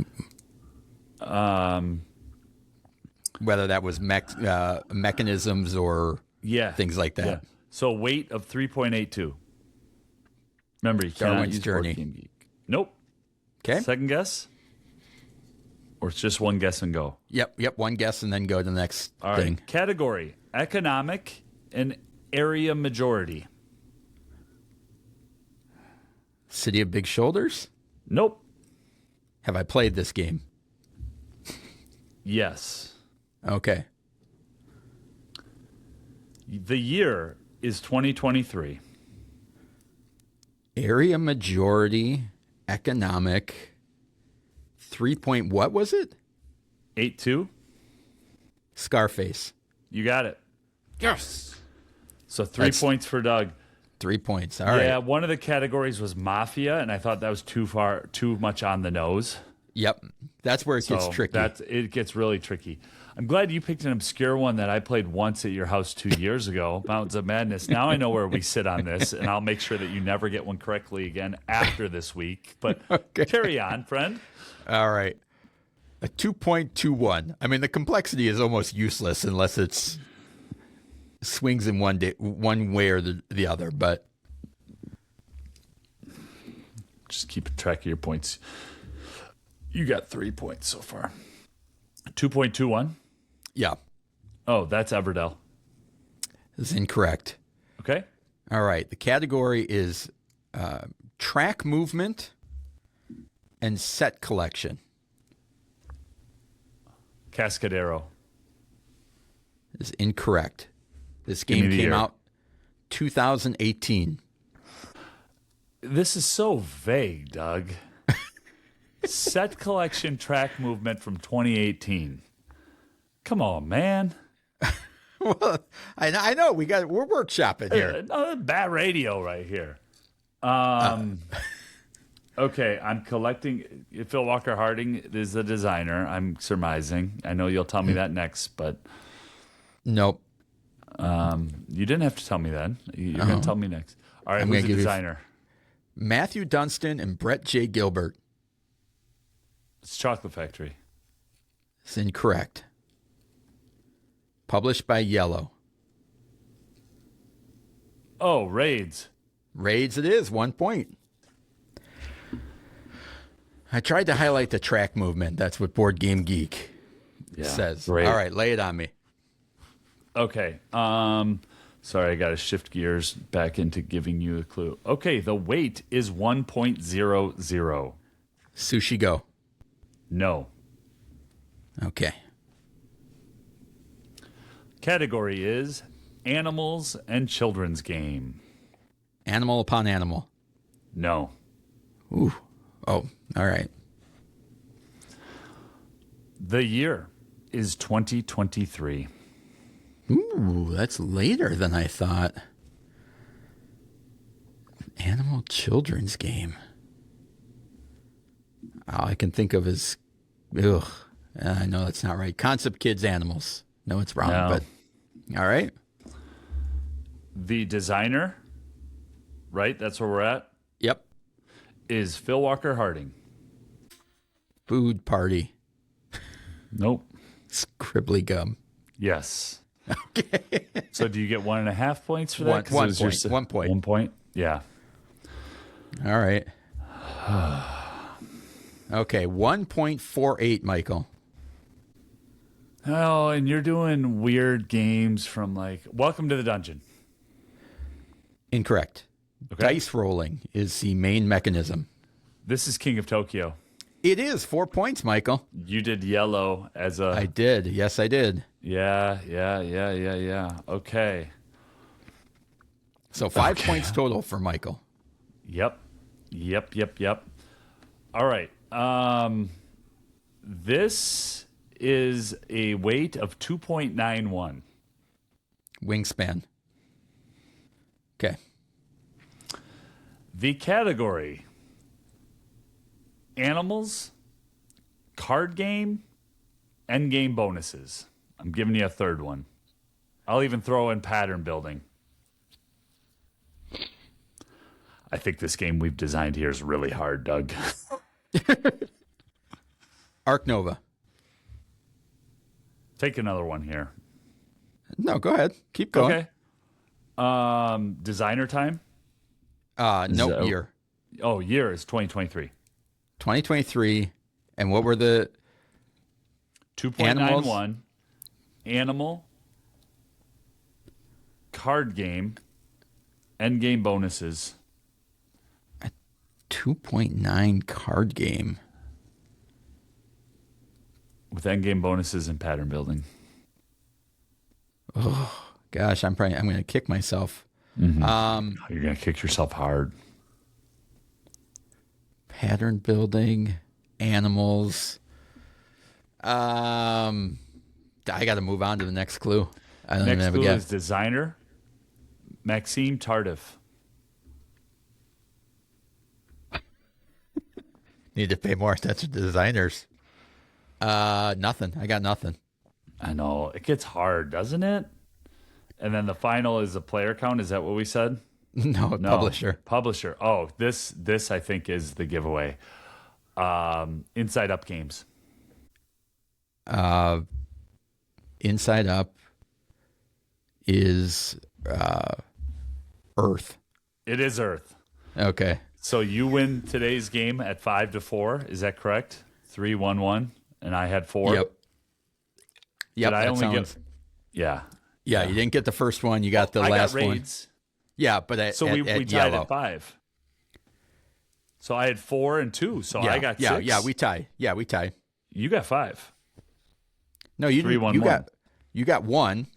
Whether that was mechanisms or things like that. Yeah. So weight of 3.82. Remember, you cannot use Board Game Geek. Nope. Okay. Second guess? Or it's just one guess and go? Yep. One guess and then go to the next thing. Right. Category, economic and area majority. City of Big Shoulders? Nope. Have I played this game? Yes. Okay. The year is 2023. Area majority, economic, 3 point, what was it? 8-2. Scarface. You got it. Yes. So 3 points for Doug. 3 points. All right. Yeah, one of the categories was Mafia, and I thought that was too much on the nose. Yep. That's where it gets tricky. It gets really tricky. I'm glad you picked an obscure one that I played once at your house 2 years ago, Mountains of Madness. Now I know where we sit on this, and I'll make sure that you never get one correctly again after this week. But Carry on, friend. All right. A 2.21. I mean, the complexity is almost useless unless it's swings in one way or the other, but just keep track of your points. You got 3 points so far. 2.21? Yeah. Oh, that's Everdell. This is incorrect. Okay. All right. The category is track movement and set collection. Cascadero. Is incorrect. This game came out 2018. This is so vague, Doug. Set collection track movement from 2018. Come on, man. Well, I know we're workshopping here. Bad radio right here. Okay, I'm collecting. Phil Walker Harding is the designer. I'm surmising. I know you'll tell me that next, but nope. You didn't have to tell me that. You're going to tell me next. All right, who's the designer? Matthew Dunstan and Brett J. Gilbert. It's Chocolate Factory. It's incorrect. Published by Yellow. Oh, Raids. Raids it is. 1 point. I tried to highlight the track movement. That's what Board Game Geek says. Great. All right, lay it on me. Okay. Sorry, I got to shift gears back into giving you a clue. Okay, the weight is 1.00. Sushi Go. No. Okay. Category is animals and children's game. Animal upon animal. No. Ooh. Oh, all right. The year is 2023. Ooh, that's later than I thought. Animal children's game. All I can think of is, ugh, I know that's not right. Concept Kids Animals. No, it's wrong, No. but all right. The designer, right? That's where we're at, Yep. is Phil Walker Harding. Food Party. Nope. Scribbly Gum. Yes. Okay. So do you get 1.5 points for that? 'Cause it was your 1 point. 1 point? Yeah. All right. Okay, 1.48, Michael. Oh, and you're doing weird games from like Welcome to the Dungeon. Incorrect. Okay. Dice rolling is the main mechanism. This is King of Tokyo. It is 4 points, Michael. You did yellow as a... I did. Yes, I did. Yeah. Okay. So 5 points total for Michael. Yep. All right. This is a weight of 2.91. Wingspan. Okay. The category: animals, card game, end game bonuses. I'm giving you a third one. I'll even throw in pattern building. I think this game we've designed here is really hard, Doug. Arc Nova. Take another one here. No, go ahead. Keep going. Okay. Designer time? No, year. Oh, year is 2023. 2023. And what were the 2.91. Animal. Card game. End game bonuses. 2.9 card game? With end game bonuses and pattern building. Oh, gosh, I'm going to kick myself. You're going to kick yourself hard. Pattern building, animals. I got to move on to the next clue. I don't even Next have a clue guess. is designer. Maxime Tardif. Need to pay more attention to designers. Nothing. I got nothing. I know. It gets hard, doesn't it? And then the final is the player count. Is that what we said? No, No. publisher. Publisher. Oh, this I think is the giveaway. Inside Up Games. Inside Up is Earth. It is Earth. Okay. So you win today's game at 5-4. Is that correct? 3-1-1, and I had 4. Yep. Did I that only sounds. get? Yeah. Yeah, you didn't get the first one. You got the I last got one. raids. Yeah, but So we tied yellow. at 5. So I had 4 and 2. So I got 6. Yeah, we tie. Yeah, we tie. You got 5. No, you didn't. 3-1-1. You got 1.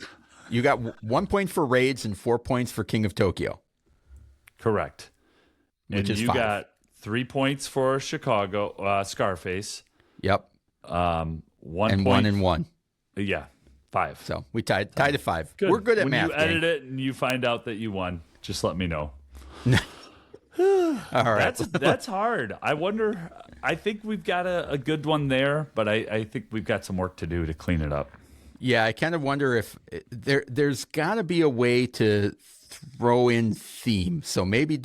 You got 1 point for raids and 4 points for King of Tokyo. Correct. Which And is you 5. got 3 points for Chicago, Scarface. Yep. 1 And point. 1 and 1. Yeah, 5. So we tied at 5. Good. We're good at when math. you edit it and you find out that you won, just let me know. All right. That's hard. I wonder. I think we've got a good one there, but I think we've got some work to do to clean it up. Yeah, I kind of wonder if there's got to be a way to throw in theme. So maybe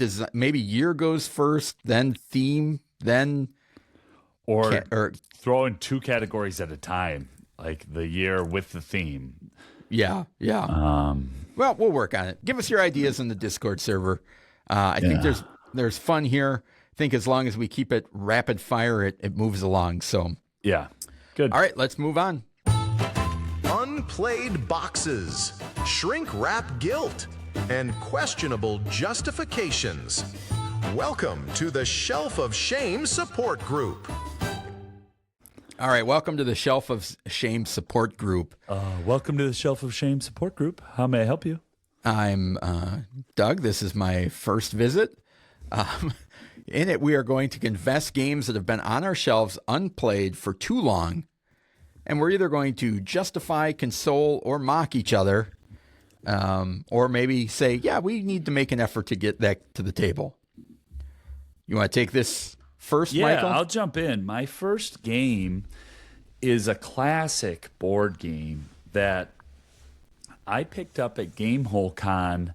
year goes first, then theme, then Or throw in 2 categories at a time, like the year with the theme. yeah. Well, we'll work on it. Give us your ideas in the Discord server. I think there's fun here. think as long as we keep it rapid fire, it moves along. So, Yeah. Good. all right, let's move on. Unplayed boxes, shrink wrap guilt, and questionable justifications. Welcome to the Shelf of Shame support group. All right, welcome to the Shelf of Shame support group. Welcome to the Shelf of Shame support group. How may I help you? I'm Doug. This is my first visit. In it, we are going to confess games that have been on our shelves unplayed for too long, and we're either going to justify, console, or mock each other, or maybe say, yeah, we need to make an effort to get that to the table. You want to take this first, Michael? Yeah, I'll jump in. My first game is a classic board game that I picked up at Gamehole Con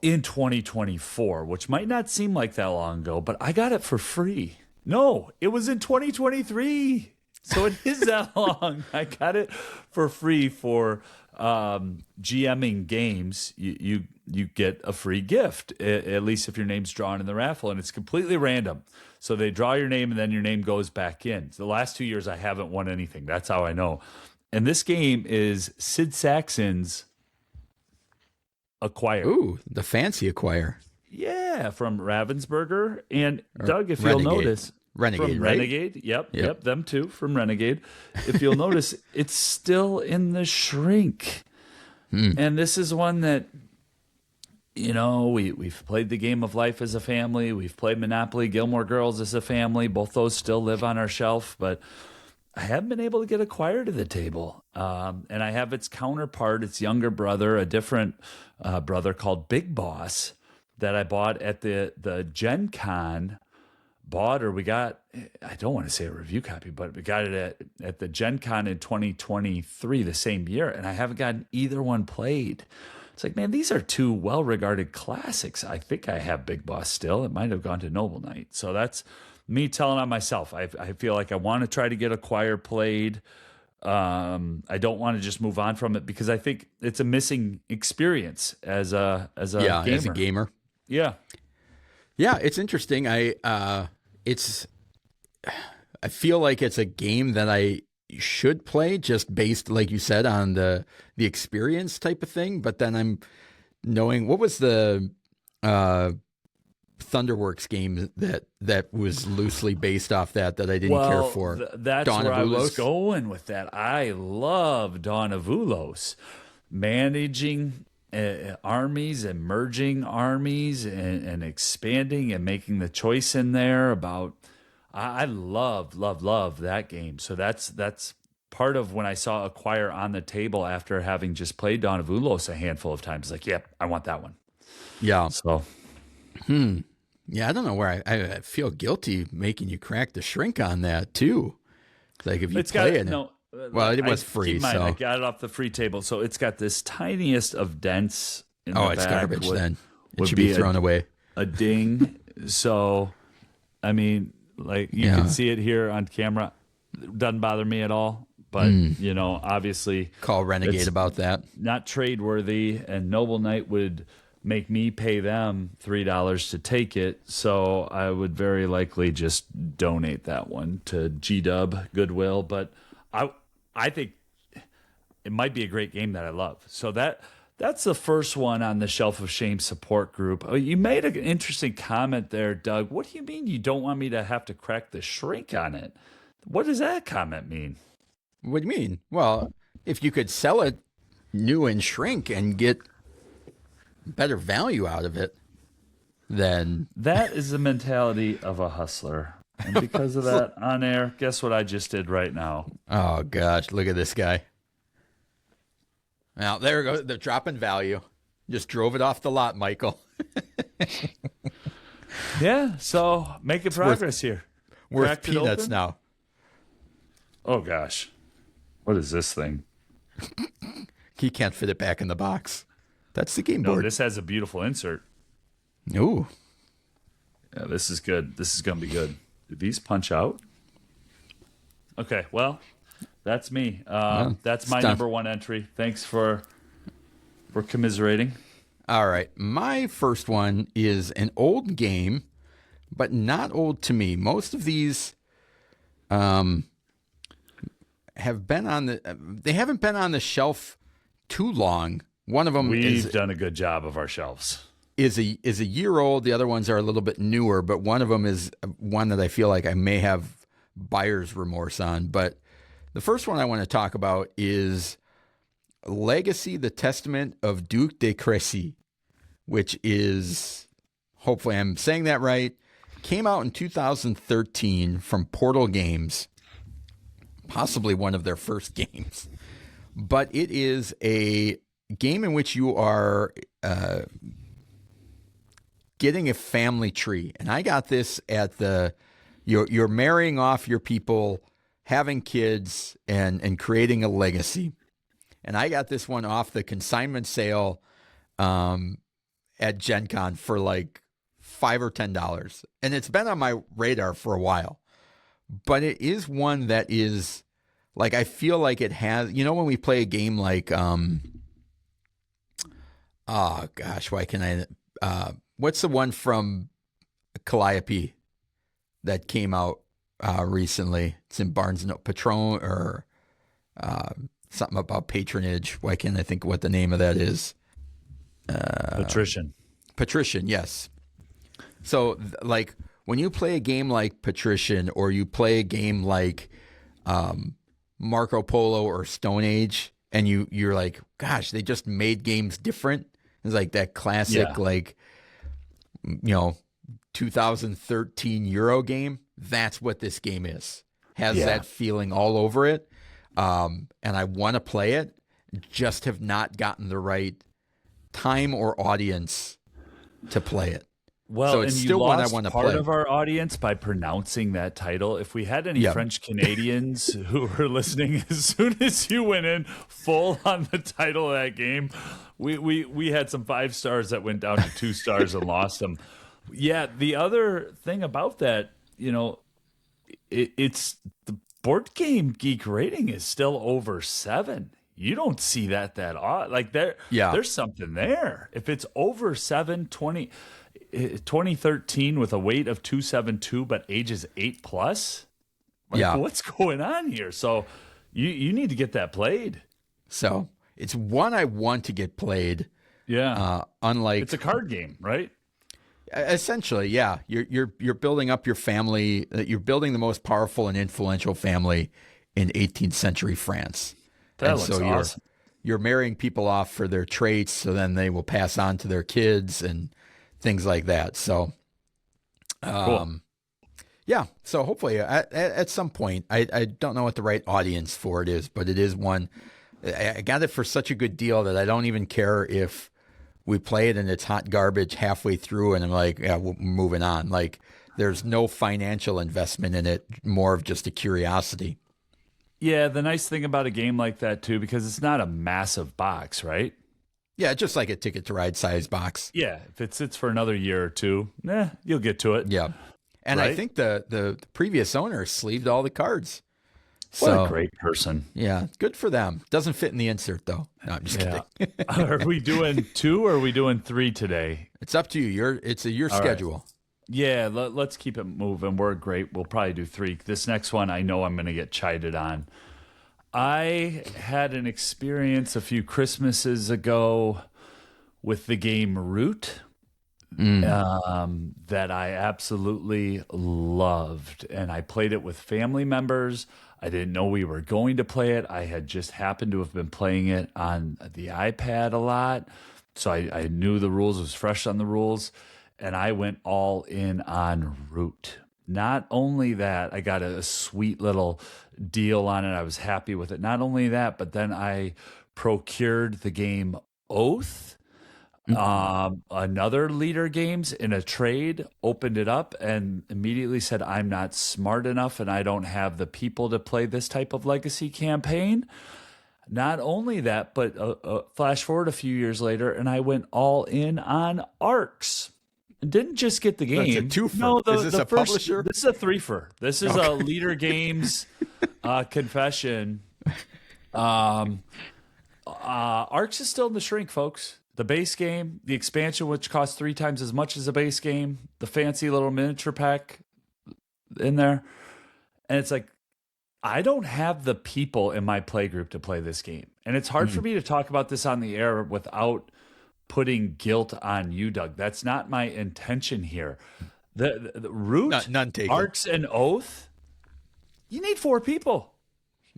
in 2024, which might not seem like that long ago, but I got it for free. No, it was in 2023. So it is that long. I got it for free for GMing games. You get a free gift, at least if your name's drawn in the raffle, and it's completely random. So they draw your name, and then your name goes back in. So the last 2 years, I haven't won anything. That's how I know. And this game is Sid Sackson's Acquire. Ooh, the fancy Acquire. Yeah, from Ravensburger. And Doug, if Renegade. you'll notice... Renegade, from right? Renegade, yep, them too, from Renegade. If you'll notice, it's still in the shrink. And this is one that, you know, we've played the game of life as a family. We've played Monopoly, Gilmore Girls as a family. Both those still live on our shelf, but I haven't been able to get Acquire to the table. And I have its counterpart, its younger brother, a different brother called Big Boss that I bought at the Gen Con. We got, I don't want to say a review copy, but we got it at the Gen Con in 2023, the same year, and I haven't gotten either one played. It's like, man, these are two well-regarded classics. I think I have Big Boss still. It might have gone to Noble Knight. So that's me telling on myself. I feel like I want to try to get Acquire played. I don't want to just move on from it because I think it's a missing experience as a gamer. As a gamer. Yeah. Yeah, it's interesting. I feel like it's a game that I should play just based, like you said, on the experience type of thing. But then I'm knowing what was the Thunderworks game that was loosely based off that I didn't care for. That's Dawn where of I was Ulos? going with that. I love Dawn of Ulos, managing armies and merging armies and expanding and making the choice in there about. I love that game. So that's part of when I saw Acquire on the table after having just played Dawn of Ulos a handful of times. Like, yep, I want that one. Yeah. So, Yeah, I don't know where I feel guilty making you crack the shrink on that too. Like if you play it. No, well, it was free, keep in mind, so I got it off the free table. So it's got this tiniest of dents in the it's back. garbage then. It would should be thrown away. A ding. So, I mean, like you can see it here on camera. Doesn't bother me at all. But, you know, obviously. Call Renegade it's about that. Not trade worthy. And Noble Knight would make me pay them $3 to take it. So I would very likely just donate that one to G-Dub Goodwill. But I think it might be a great game that I love. So that's the first one on the Shelf of Shame support group. Oh, you made an interesting comment there, Doug. What do you mean you don't want me to have to crack the shrink on it? What does that comment mean? What do you mean? Well, if you could sell it new in shrink and get better value out of it, then... That is the mentality of a hustler. And because of that, on air, guess what I just did right now? Oh, gosh, look at this guy. Now, there we go. They're dropping value. Just drove it off the lot, Michael. Yeah, so making progress here. Worth Cracked it peanuts open? now. Oh, gosh. What is this thing? He can't fit it back in the box. That's the game No, board. this has a beautiful insert. Ooh. Yeah, this is good. This is going to be good. Did these punch out? Okay, well, that's me. That's my done. number one entry. Thanks for commiserating. All right. My first one is an old game but not old to me. Most of these have been they haven't been on the shelf too long. One of them We've done a good job of our shelves. Is a year old. The other ones are a little bit newer, but one of them is one that I feel like I may have buyer's remorse on. But the first one I want to talk about is Legacy: The Testament of Duc de Crécy, which is, hopefully I'm saying that right, came out in 2013 from Portal Games, possibly one of their first games. But it is a game in which you are getting a family tree. And I got this at you're marrying off your people, having kids, and creating a legacy. And I got this one off the consignment sale at Gen Con for like $5 or $10. And it's been on my radar for a while. But it is one that is, like, I feel like it has, when we play a game like, why can I, what's the one from Calliope that came out recently? It's in Barnes & Noble, Patron, or something about patronage. Why can't I think what the name of that is? Patrician, yes. So, like, when you play a game like Patrician, or you play a game like Marco Polo or Stone Age, and you're like, gosh, they just made games different. It's like that classic, 2013 Euro game. That's what this game is. Has that feeling all over it. And I want to play it, just have not gotten the right time or audience to play it. Well, so it's and still you one lost I want to part play. of our audience by pronouncing that title. If we had any French Canadians who were listening, as soon as you went in full on the title of that game, we had some 5 stars that went down to 2 stars and lost them. Yeah, the other thing about that, it's the Board Game Geek rating is still over 7. You don't see that odd. Like there's something there. If it's over 2013 with a weight of 272, but ages 8+. What's going on here? So you need to get that played. So it's one I want to get played. Yeah. Unlike, it's a card game, right? Essentially, yeah. You're building up your family. You're building the most powerful and influential family in 18th century France. That looks awesome. You're marrying people off for their traits, so then they will pass on to their kids and things like that. So, cool. Yeah. So hopefully at some point, I don't know what the right audience for it is, but it is one. I got it for such a good deal that I don't even care if we play it and it's hot garbage halfway through and I'm like, yeah, we're moving on. Like, there's no financial investment in it, more of just a curiosity. Yeah, the nice thing about a game like that, too, because it's not a massive box, right? Yeah, just like a Ticket to Ride size box. Yeah, if it sits for another year or two, you'll get to it. Yeah. And right? I think the previous owner sleeved all the cards. What a great person. Yeah, good for them. Doesn't fit in the insert, though. No, I'm just kidding. Are we doing 2 or are we doing 3 today? It's up to you. It's your schedule. Right. Yeah, let's keep it moving. We're great. We'll probably do 3. This next one, I know I'm going to get chided on. I had an experience a few Christmases ago with the game Root that I absolutely loved. And I played it with family members. I didn't know we were going to play it. I had just happened to have been playing it on the iPad a lot. So I knew the rules, was fresh on the rules. And I went all in on Root. Not only that, I got a sweet little deal on it. I was happy with it. Not only that, but then I procured the game Oath, another Leader Games in a trade, opened it up and immediately said, I'm not smart enough and I don't have the people to play this type of legacy campaign. Not only that, but flash forward a few years later and I went all in on Arcs. Didn't just get the game. That's a twofer. No, is this a publisher? This is a 3-fer. This is a Leader Games confession. Arcs is still in the shrink, folks. the base game, the expansion, which costs 3 times as much as the base game, the fancy little miniature pack in there. And it's like, I don't have the people in my play group to play this game. And it's hard for me to talk about this on the air without putting guilt on you, Doug. That's not my intention here. The Root, none taken. Arcs, and Oath, you need 4 people.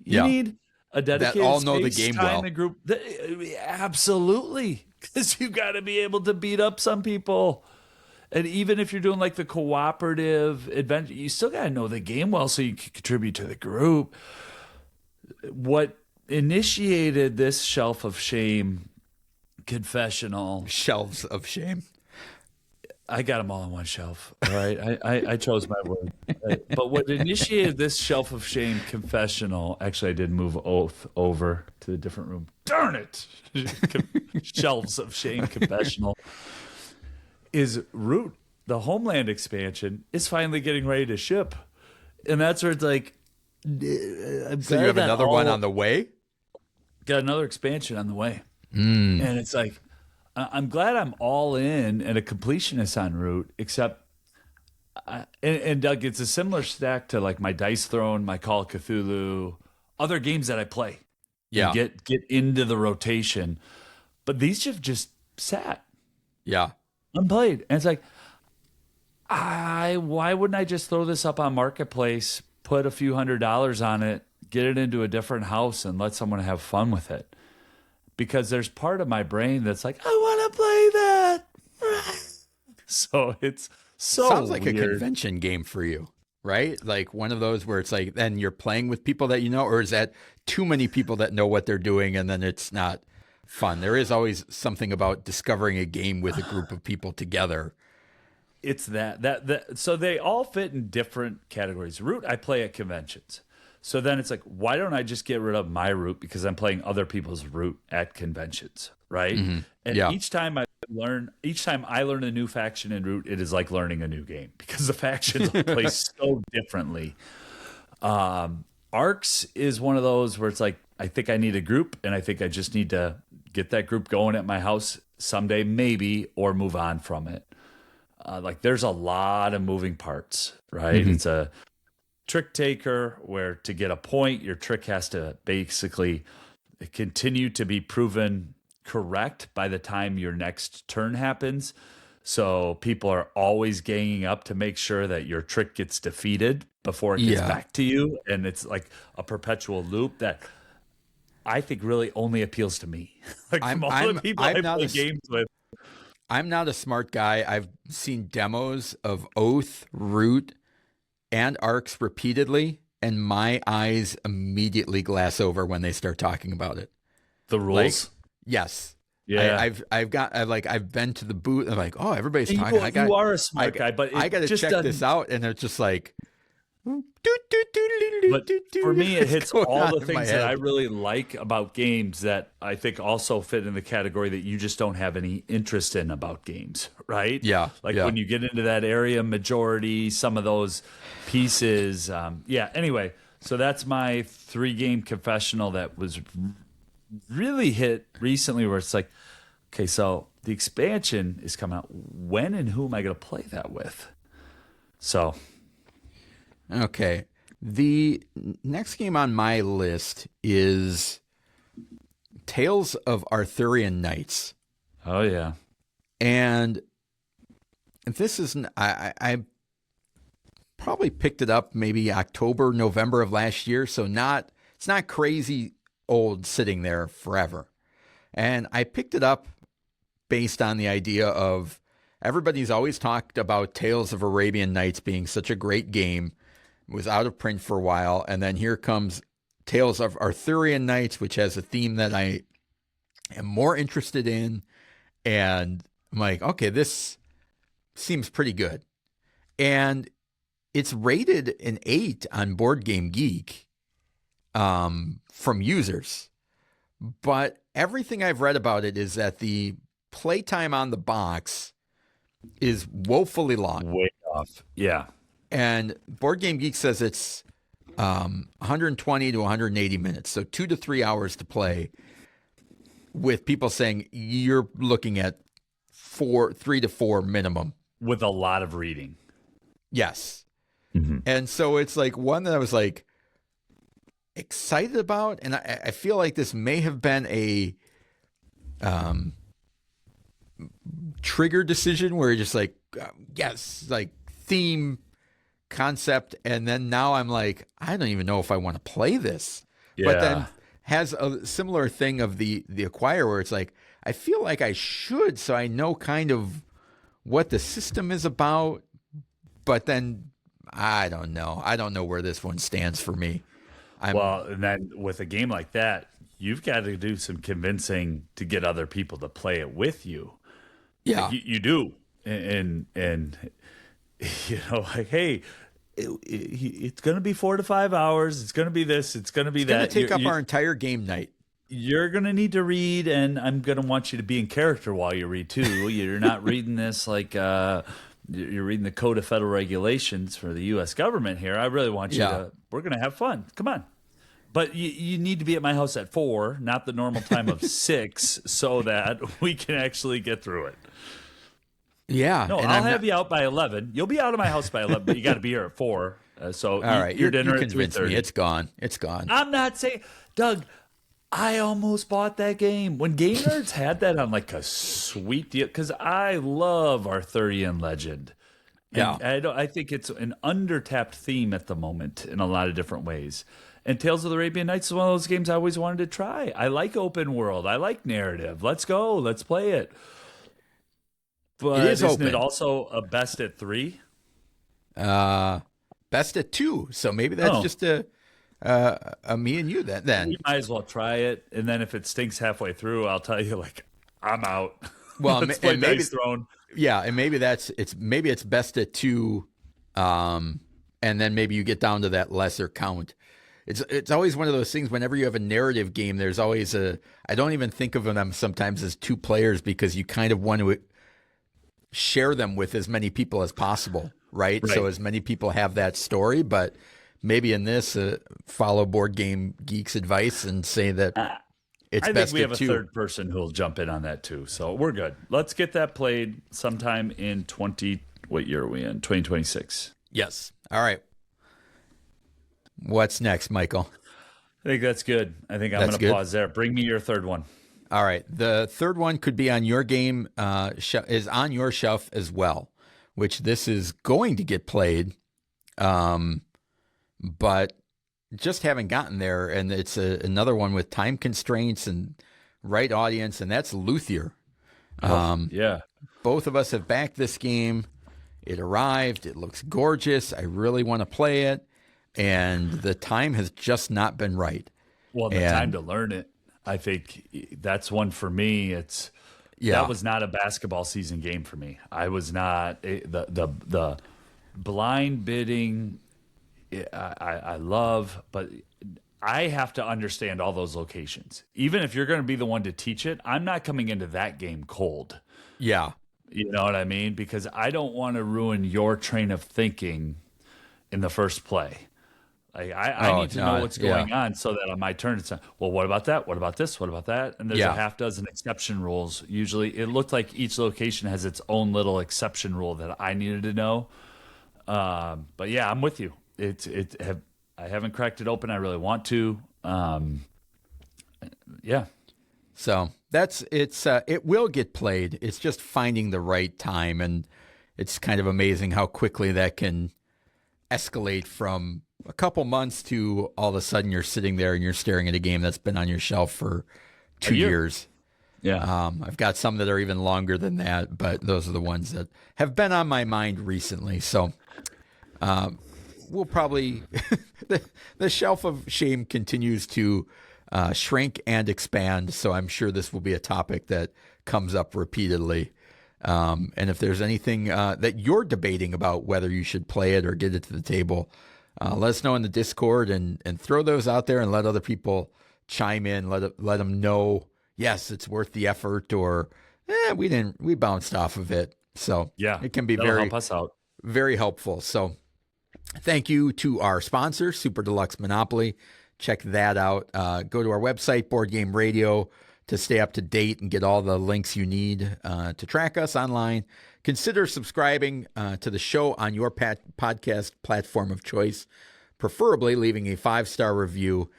You need a dedicated that all know the game well. And group. Absolutely. Because you got to be able to beat up some people. And even if you're doing like the cooperative adventure, you still got to know the game well so you can contribute to the group. What initiated this shelf of shame confessional? Shelves of shame. I got them all on one shelf. All right. I chose my word. But what initiated this shelf of shame confessional, actually, I did move Oath over to the different room. Darn it. Shelves of shame confessional. Is Root, the Homeland expansion, is finally getting ready to ship. And that's where it's like, so you have another one on the way? Got another expansion on the way. And it's like, I'm glad I'm all in and a completionist on Root, except, and Doug, it's a similar stack to like my Dice Throne, my Call of Cthulhu, other games that I play. Yeah. Get into the rotation. But these have just sat. Yeah. Unplayed. And it's like, why wouldn't I just throw this up on Marketplace, put a few $100s on it, get it into a different house, and let someone have fun with it? Because there's part of my brain that's like, I want to play that. So it's sounds like weird. A convention game for you, right? Like one of those where it's like, then you're playing with people that you know, or is that too many people that know what they're doing and then it's not fun? There is always something about discovering a game with a group of people together. It's that so they all fit in different categories. Root, I play at conventions. So then it's like, why don't I just get rid of my Root because I'm playing other people's Root at conventions, right? And each time I learn a new faction in Root, it is like learning a new game because the factions play so differently. Arcs is one of those where it's like, I think I need a group, and I think I just need to get that group going at my house someday, maybe, or move on from it. Like there's a lot of moving parts, right? It's a trick taker where to get a point, your trick has to basically continue to be proven correct by the time your next turn happens. So people are always ganging up to make sure that your trick gets defeated before it gets back to you. And it's like a perpetual loop that I think really only appeals to me. Like from all the people I play games with. I'm not a smart guy. I've seen demos of Oath, Root, and Arcs repeatedly, and my eyes immediately glass over when they start talking about it. The rules? Like, yes. Yeah. I've been to the booth. I'm like, oh, everybody's talking. You are a smart guy, but I got to check this out, and it's just like. But for me, it hits all the things that I really like about games that I think also fit in the category that you just don't have any interest in about games, right? Yeah. Like when you get into that area, majority, some of those pieces. Anyway, so that's my 3-game confessional that was really hit recently where it's like, okay, so the expansion is coming out. When and who am I going to play that with? So... Okay. The next game on my list is Tales of Arthurian Knights. Oh, yeah. And this is, I probably picked it up maybe October, November of last year. So it's not crazy old sitting there forever. And I picked it up based on the idea of everybody's always talked about Tales of Arabian Nights being such a great game. Was out of print for a while, and then here comes Tales of Arthurian Knights, which has a theme that I am more interested in, and I'm like, okay, this seems pretty good. And it's rated an 8 on Board Game Geek from users, but everything I've read about it is that the playtime on the box is woefully long. Way off. Yeah. And Board Game Geek says it's 120 to 180 minutes, so 2 to 3 hours to play. with people saying you're looking at 3 to 4 minimum. With a lot of reading. Yes. Mm-hmm. And so it's like one that I was like excited about. And I feel like this may have been a trigger decision where you're just like, yes, like theme concept. And then now I'm like, I don't even know if I want to play this. Yeah. But then has a similar thing of the Acquire where it's like, I feel like I should, so I know kind of what the system is about. But then I don't know. I don't know where this one stands for me. Well, and then with a game like that, you've got to do some convincing to get other people to play it with you. Yeah, like you do, and you know, like, hey, it's going to be 4 to 5 hours. It's going to be this. It's going to be that. It's going to take up our entire game night. You're going to need to read, and I'm going to want you to be in character while you read too. You're not reading this like you're reading the Code of Federal Regulations for the U.S. government here. I really want you to. We're going to have fun. Come on. But you need to be at my house at 4, not the normal time of 6, so that we can actually get through it. Yeah. No, I'll have you out by 11. You'll be out of my house by 11, but you got to be here at 4. So all right, your dinner you at convinced 3:30. me. It's gone. It's gone. I'm not saying, Doug, I almost bought that game. When Game Nerds had that on like a sweet deal, because I love Arthurian legend. Yeah. And I think it's an undertapped theme at the moment in a lot of different ways. And Tales of the Arabian Nights is one of those games I always wanted to try. I like open world. I like narrative. Let's go. Let's play it. But isn't it also a best at 3? Best at 2. So maybe that's just a me and you then. We might as well try it. And then if it stinks halfway through, I'll tell you, like, I'm out. Well, let's play Dice Throne. Yeah, and maybe it's best at 2, and then maybe you get down to that lesser count. It's always one of those things. Whenever you have a narrative game, there's always I don't even think of them sometimes as 2 players because you kind of want to share them with as many people as possible, right? So as many people have that story. But maybe in this, follow Board Game Geek's advice and say that it's I best think we at have 2. a third person who will jump in on that too. So we're good. Let's get that played sometime in what year are we in? 2026. Yes. All right. What's next, Michael? I think that's good. I think I'm going to pause there. Bring me your third one. All right. The third one could be on your game, is on your shelf as well, which this is going to get played, but just haven't gotten there. And it's another one with time constraints and right audience, and that's Luthier. Yeah. Both of us have backed this game. It arrived. It looks gorgeous. I really want to play it. And the time has just not been right. Well, the time to learn it. I think that's one for me. That was not a basketball season game for me. I was not the blind bidding. I love, but I have to understand all those locations. Even if you're going to be the one to teach it, I'm not coming into that game cold. Yeah. You know what I mean? Because I don't want to ruin your train of thinking in the first play. Like I need to know what's going on so that on my turn it's well, what about that? What about this? What about that? And there's a half dozen exception rules. Usually it looked like each location has its own little exception rule that I needed to know. But yeah, I'm with you. I haven't cracked it open. I really want to. Yeah. So it will get played. It's just finding the right time, and it's kind of amazing how quickly that can escalate from a couple months to all of a sudden you're sitting there and you're staring at a game that's been on your shelf for 2 years. Yeah. I've got some that are even longer than that, but those are the ones that have been on my mind recently. So we'll probably the shelf of shame continues to shrink and expand. So I'm sure this will be a topic that comes up repeatedly. And if there's anything that you're debating about whether you should play it or get it to the table, let us know in the Discord and throw those out there and let other people chime in. Let them know, yes, it's worth the effort, or we bounced off of it. So it can be help us out. Very helpful. So thank you to our sponsor, Super Deluxe Monopoly. Check that out. Go to our website, Board Game Radio. to stay up to date and get all the links you need to track us online, consider subscribing to the show on your podcast platform of choice, preferably leaving a 5-star review.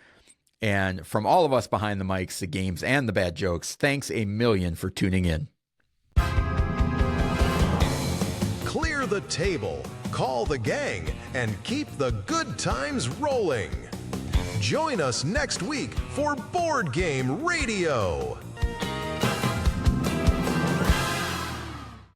And from all of us behind the mics, the games, and the bad jokes, thanks a million for tuning in. Clear the table, call the gang, and keep the good times rolling. Join us next week for Board Game Radio.